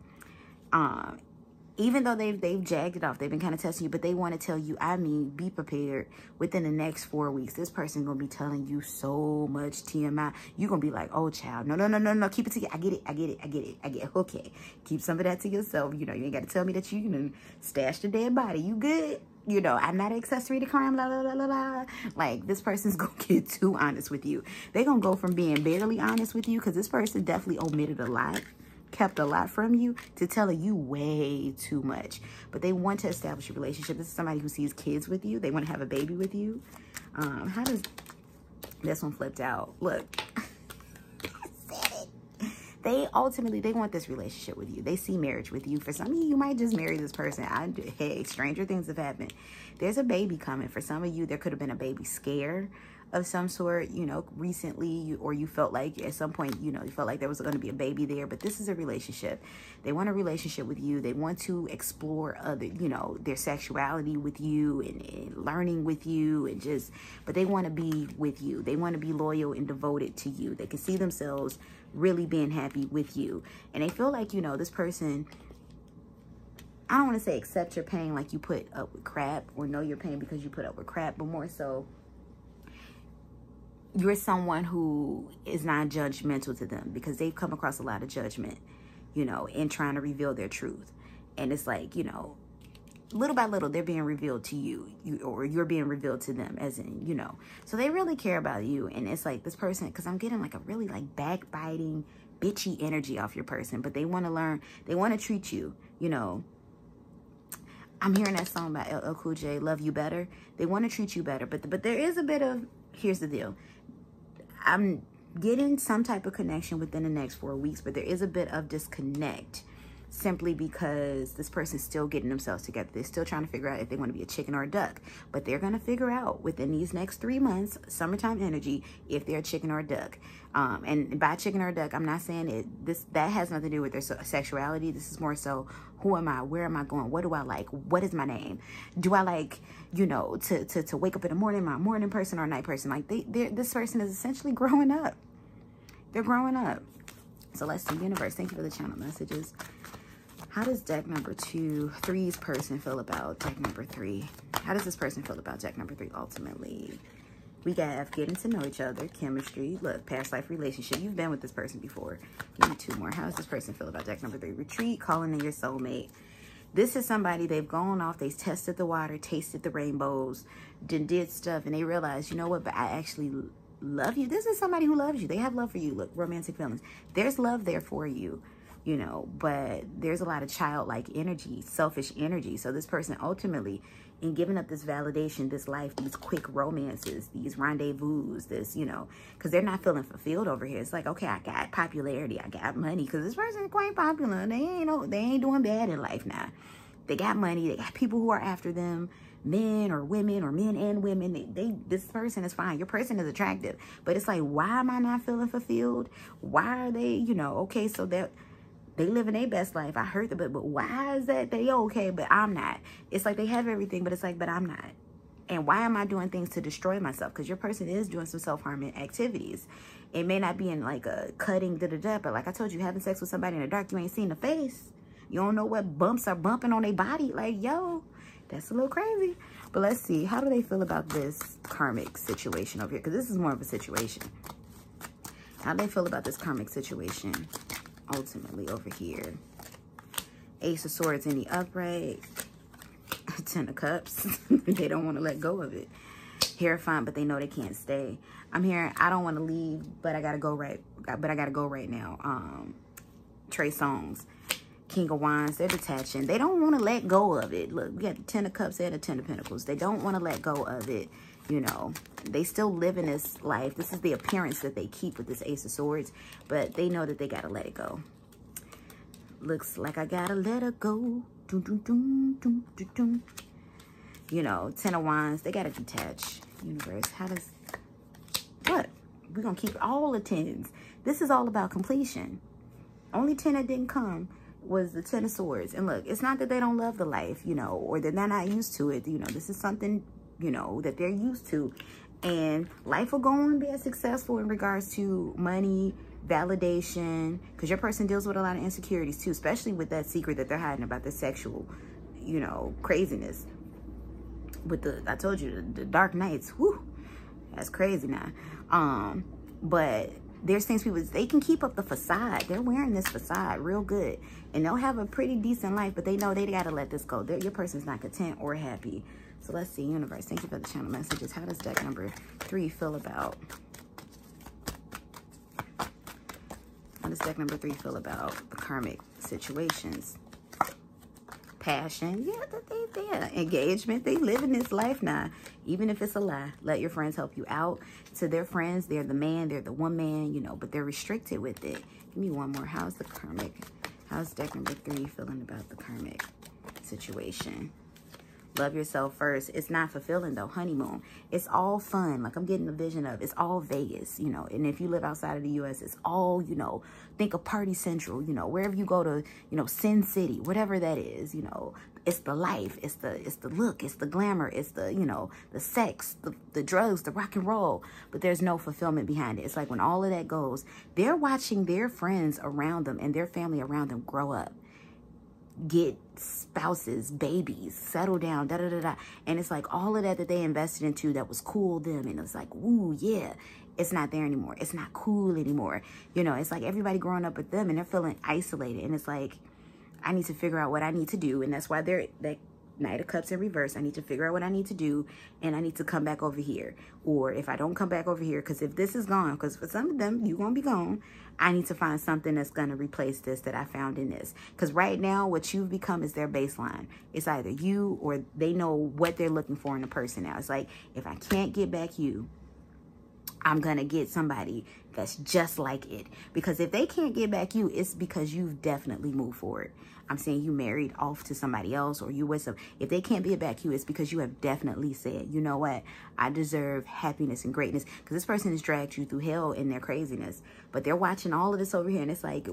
Even though they've jagged it off, they've been kind of testing you, but they want to tell you, I mean, be prepared. Within the next 4 weeks, this person's going to be telling you so much TMI. You're going to be like, oh, child, no, keep it to you. I get it. Okay. Keep some of that to yourself. You know, you ain't got to tell me that you know, stashed a dead body. You good? You know, I'm not an accessory to crime, la, la, la, la, la. Like, this person's going to get too honest with you. They're going to go from being barely honest with you, because this person definitely omitted a lot. Kept a lot from you, to telling you way too much. But they want to establish a relationship. This is somebody who sees kids with you. They want to have a baby with you. How does this one flipped out? Look, I said it. they ultimately, they want this relationship with you. They see marriage with you. For some of you, you might just marry this person. Hey, stranger things have happened. There's a baby coming. For some of you, there could have been a baby scare of some sort, you know, recently, or you felt like at some point, you know, you felt like there was going to be a baby there. But this is a relationship. They want a relationship with you. They want to explore other, you know, their sexuality with you and learning with you, and just, but they want to be with you. They want to be loyal and devoted to you. They can see themselves really being happy with you. And they feel like, you know, this person, I don't want to say accept your pain like you put up with crap, or know your pain because you put up with crap, but more so, you're someone who is not judgmental to them, because they've come across a lot of judgment, you know, in trying to reveal their truth. And it's like, you know, little by little, they're being revealed to you, or you're being revealed to them, as in, you know. So they really care about you. And it's like this person, because I'm getting like a really like backbiting, bitchy energy off your person. But they want to learn, they want to treat you, you know. I'm hearing that song by LL Cool J, Love You Better. They want to treat you better. But there is a bit of, here's the deal. I'm getting some type of connection within the next 4 weeks, but there is a bit of disconnect, simply because this person's still getting themselves together. They're still trying to figure out if they want to be a chicken or a duck, but they're going to figure out within these next 3 months, summertime energy, if they're a chicken or a duck. And by chicken or a duck, I'm not saying that has nothing to do with their sexuality. This is more so, who am I? Where am I going? What do I like? What is my name? Do I like, you know, to wake up in the morning, am I a morning person or a night person? Like this person is essentially growing up. They're growing up. So let's see, universe, thank you for the channel messages. How does deck number 3's person feel about deck number 3? How does this person feel about deck number 3 ultimately? We got getting to know each other, chemistry, look, past life relationship. You've been with this person before. Give me 2 more. How does this person feel about deck number 3? Retreat, calling in your soulmate. This is somebody, they've gone off, they've tested the water, tasted the rainbows, did stuff, and they realize, you know what, but I actually love you. This is somebody who loves you. They have love for you. Look, romantic feelings. There's love there for you, you know, but there's a lot of childlike energy, selfish energy. So this person ultimately, in giving up this validation, this life, these quick romances, these rendezvous, this, you know, because they're not feeling fulfilled over here. It's like, okay, I got popularity, I got money, because this person is quite popular. They ain't doing bad in life now. They got money, they got people who are after them, men or women, or men and women. This person is fine. Your person is attractive, but it's like, why am I not feeling fulfilled? Why are they, you know, okay, so that they living their best life. I heard that, but why is that they okay, but I'm not? It's like they have everything, but it's like, but I'm not. And why am I doing things to destroy myself? Because your person is doing some self-harming activities. It may not be in like a cutting, but like I told you, having sex with somebody in the dark, you ain't seen the face. You don't know what bumps are bumping on their body. Like, yo, that's a little crazy. But let's see, how do they feel about this karmic situation over here? Because this is more of a situation. How do they feel about this karmic situation ultimately over here? Ace of Swords in the upright. 10 of Cups. They don't want to let go of it. Hierophant, but they know they can't stay. I'm hearing, I don't want to leave, but I gotta go right now. Trey Songz. King of Wands, they're detaching. They don't want to let go of it. Look, we got the 10 of Cups and the 10 of Pentacles. They don't want to let go of it. You know, they still live in this life. This is the appearance that they keep with this Ace of Swords, but they know that they got to let it go. Looks like I got to let it go. Dun, dun, dun, dun, dun, dun. You know, 10 of Wands, they got to detach. Universe, how does, what? We're going to keep all the 10s. This is all about completion. Only 10 that didn't come was the 10 of Swords. And look, it's not that they don't love the life, you know, or that they're not used to it. You know, this is something, you know, that they're used to. And life will go on being successful in regards to money, validation, because your person deals with a lot of insecurities too, especially with that secret that they're hiding about the sexual, you know, craziness. With the, I told you, the dark nights, whew, that's crazy now. But there's things people, they can keep up the facade. They're wearing this facade real good. And they'll have a pretty decent life, but they know they got to let this go. Your person's not content or happy. So let's see, universe, thank you for the channel messages. How does deck number 3 feel about? How does deck number 3 feel about the karmic situations? passion. Yeah, they engagement. They living this life now. Even if it's a lie, let your friends help you out. To their friends, they're the man, they're the woman, you know, but they're restricted with it. Give me one more. How's the karmic? How's deck number 3 feeling about the karmic situation? Love yourself first. It's not fulfilling though. Honeymoon. It's all fun. Like I'm getting a vision of it's all Vegas, you know. And if you live outside of the U.S., it's all, you know, think of Party Central, you know, wherever you go to, you know, Sin City, whatever that is, you know. It's the life. It's the look. It's the glamour. It's the, you know, the sex, the drugs, the rock and roll. But there's no fulfillment behind it. It's like when all of that goes, they're watching their friends around them and their family around them grow up, get spouses, babies, settle down, da da da da. And it's like all of that they invested into that was cool them. And it's like, ooh, yeah, it's not there anymore. It's not cool anymore. You know, it's like everybody growing up with them and they're feeling isolated. And it's like, I need to figure out what I need to do. And that's why they're that Knight of Cups in reverse. I need to figure out what I need to do. And I need to come back over here. Or if I don't come back over here, because if this is gone, because for some of them, you're going to be gone. I need to find something that's going to replace this that I found in this. Because right now, what you've become is their baseline. It's either you or they know what they're looking for in a person now. It's like, if I can't get back you, I'm going to get somebody that's just like it. Because if they can't get back you, it's because you've definitely moved forward. I'm saying you married off to somebody else or you with some. If they can't be back you, it's because you have definitely said, you know what? I deserve happiness and greatness. Because this person has dragged you through hell in their craziness. But they're watching all of this over here. And it's like,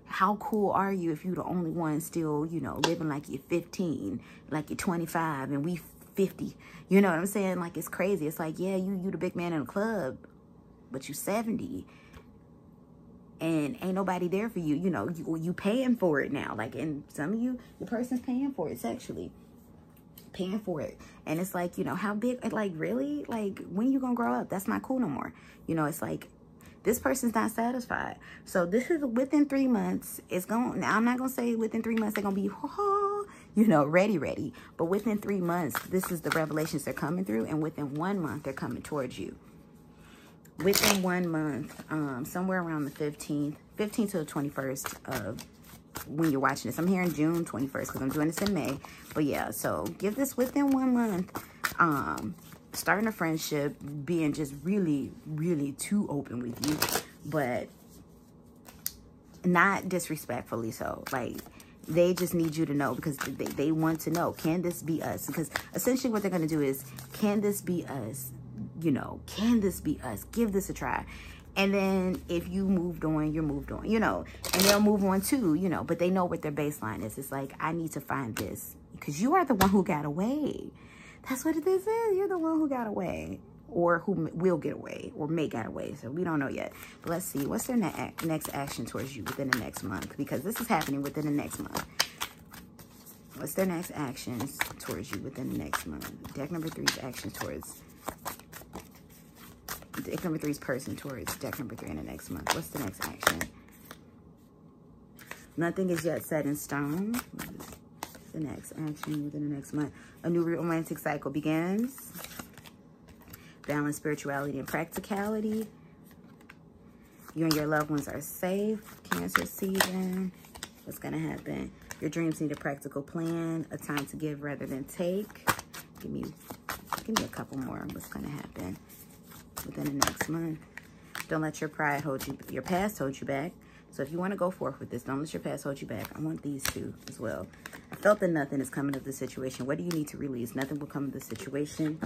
how cool are you if you're the only one still, you know, living like you're 15, like you're 25 and we 50. You know what I'm saying? Like, it's crazy. It's like, yeah, you the big man in the club, but you 70. And ain't nobody there for you. You know, you paying for it now. Like, and some of you, the person's paying for it sexually. Paying for it. And it's like, you know, how big, like, really? Like, when you gonna grow up? That's not cool no more. You know, it's like, this person's not satisfied. So this is within 3 months. It's going, now I'm not gonna say within 3 months they're gonna be, you know, ready. But within 3 months, this is the revelations they're coming through. And within 1 month, they're coming towards you. Within 1 month, somewhere around the 15th to the 21st of when you're watching this. I'm here in June 21st because I'm doing this in May. But yeah, so give this within 1 month. Starting a friendship, being just really, really too open with you. But not disrespectfully so. Like, they just need you to know because they want to know, can this be us? Because essentially what they're going to do is, can this be us? You know, can this be us? Give this a try. And then if you moved on, you're moved on, you know, and they'll move on too, you know, but they know what their baseline is. It's like, I need to find this because you are the one who got away. That's what this is. You're the one who got away or who will get away or may get away. So we don't know yet. But let's see. What's their next action towards you within the next month? Because this is happening within the next month. What's their next actions towards you within the next month? Deck number 3's action towards... Deck number 3's person towards deck number 3 in the next month. What's the next action? Nothing is yet set in stone. What's the next action within the next month? A new romantic cycle begins. Balance spirituality and practicality. You and your loved ones are safe. Cancer season. What's going to happen? Your dreams need a practical plan. A time to give rather than take. Give me a couple more. What's going to happen within the next month? Don't let your pride hold you, your past hold you back. So if you want to go forth with this, don't let your past hold you back. I want these two as well. I felt that nothing is coming of the situation. What do you need to release? Nothing will come of the situation.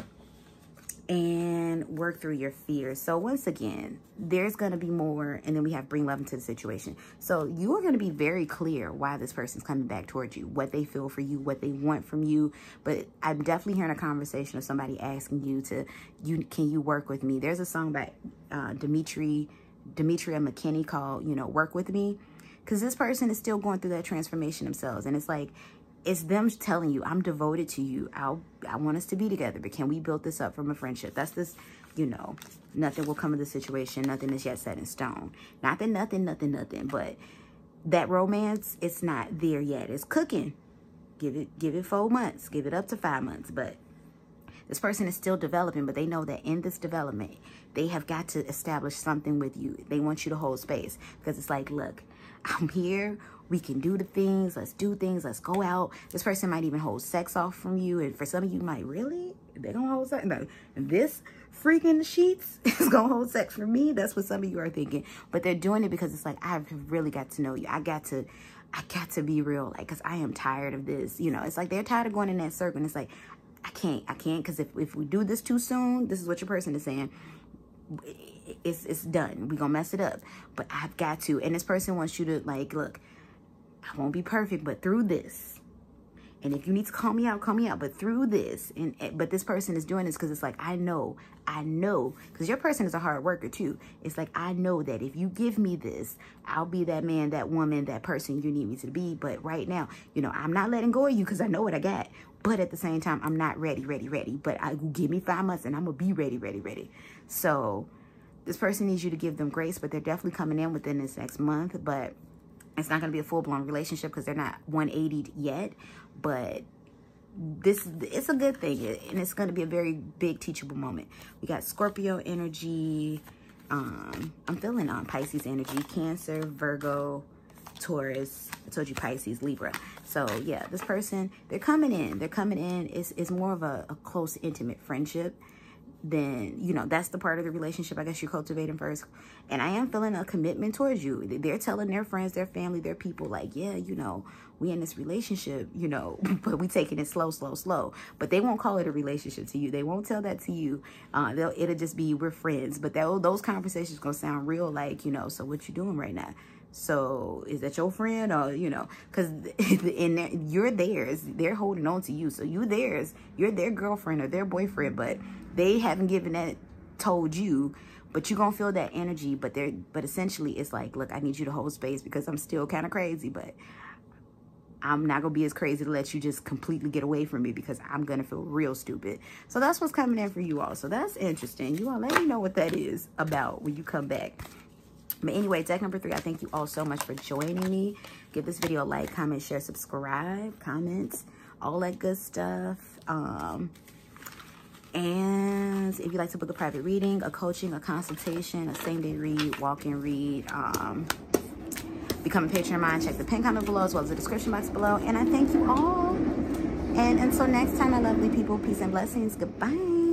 And work through your fears. So once again, there's going to be more. And then we have bring love into the situation. So you are going to be very clear why this person's coming back towards you, what they feel for you, what they want from you. But I'm definitely hearing a conversation of somebody asking you to, can you work with me? There's a song by Demetria McKinney called, you know, Work With Me. Because this person is still going through that transformation themselves. And it's like, it's them telling you, I'm devoted to you. I want us to be together, but can we build this up from a friendship? That's this, you know, nothing will come of the situation. Nothing is yet set in stone. Not that nothing, but that romance, it's not there yet. It's cooking. Give it 4 months. Give it up to 5 months. But this person is still developing, but they know that in this development, they have got to establish something with you. They want you to hold space because it's like, look, I'm here We can do the things. Let's do things. Let's go out. This person might even hold sex off from you. And for some of you might, really? They're going to hold sex? No. This freaking sheets is going to hold sex for me. That's what some of you are thinking. But they're doing it because it's like, I've really got to know you. I got to be real. Like, because I am tired of this. You know, it's like they're tired of going in that circle. And it's like, I can't. Because if we do this too soon, this is what your person is saying. It's done. We're going to mess it up. But I've got to. And this person wants you to, like, look, I won't be perfect, but through this. And if you need to call me out, but through this. But this person is doing this because it's like, I know, because your person is a hard worker too. It's like, I know that if you give me this, I'll be that man, that woman, that person you need me to be. But right now, you know, I'm not letting go of you because I know what I got. But at the same time, I'm not ready. But give me 5 months and I'm going to be ready. So this person needs you to give them grace, but they're definitely coming in within this next month. But it's not going to be a full-blown relationship because they're not 180'd yet. But it's a good thing, and it's going to be a very big teachable moment. We got Scorpio energy. I'm feeling Pisces energy, Cancer, Virgo, Taurus. I told you Pisces, Libra. So yeah, this person, they're coming in. It's more of a close, intimate friendship. Then, you know, that's the part of the relationship I guess you're cultivating first. And I am feeling a commitment towards you. They're telling their friends, their family, their people, like, yeah, you know, we in this relationship, you know, but we taking it slow. But they won't call it a relationship to you. They won't tell that to you. It'll just be, we're friends. But those conversations gonna sound real, like, you know, so what you doing right now? So is that your friend? Or, you know, because you're theirs. They're holding on to you. So you theirs. You're their girlfriend or their boyfriend, but they haven't told you. But you're going to feel that energy. But essentially it's like, look, I need you to hold space because I'm still kind of crazy. But I'm not going to be as crazy to let you just completely get away from me because I'm going to feel real stupid. So that's what's coming in for you all. So that's interesting. You all let me know what that is about when you come back. But anyway, deck number 3, I thank you all so much for joining me. Give this video a like, comment, share, subscribe, comments, all that good stuff. And if you'd like to book a private reading, a coaching, a consultation, a same-day read, walk-in read, become a patron of mine, check the pin comment below as well as the description box below. And I thank you all. And until next time, my lovely people, peace and blessings. Goodbye.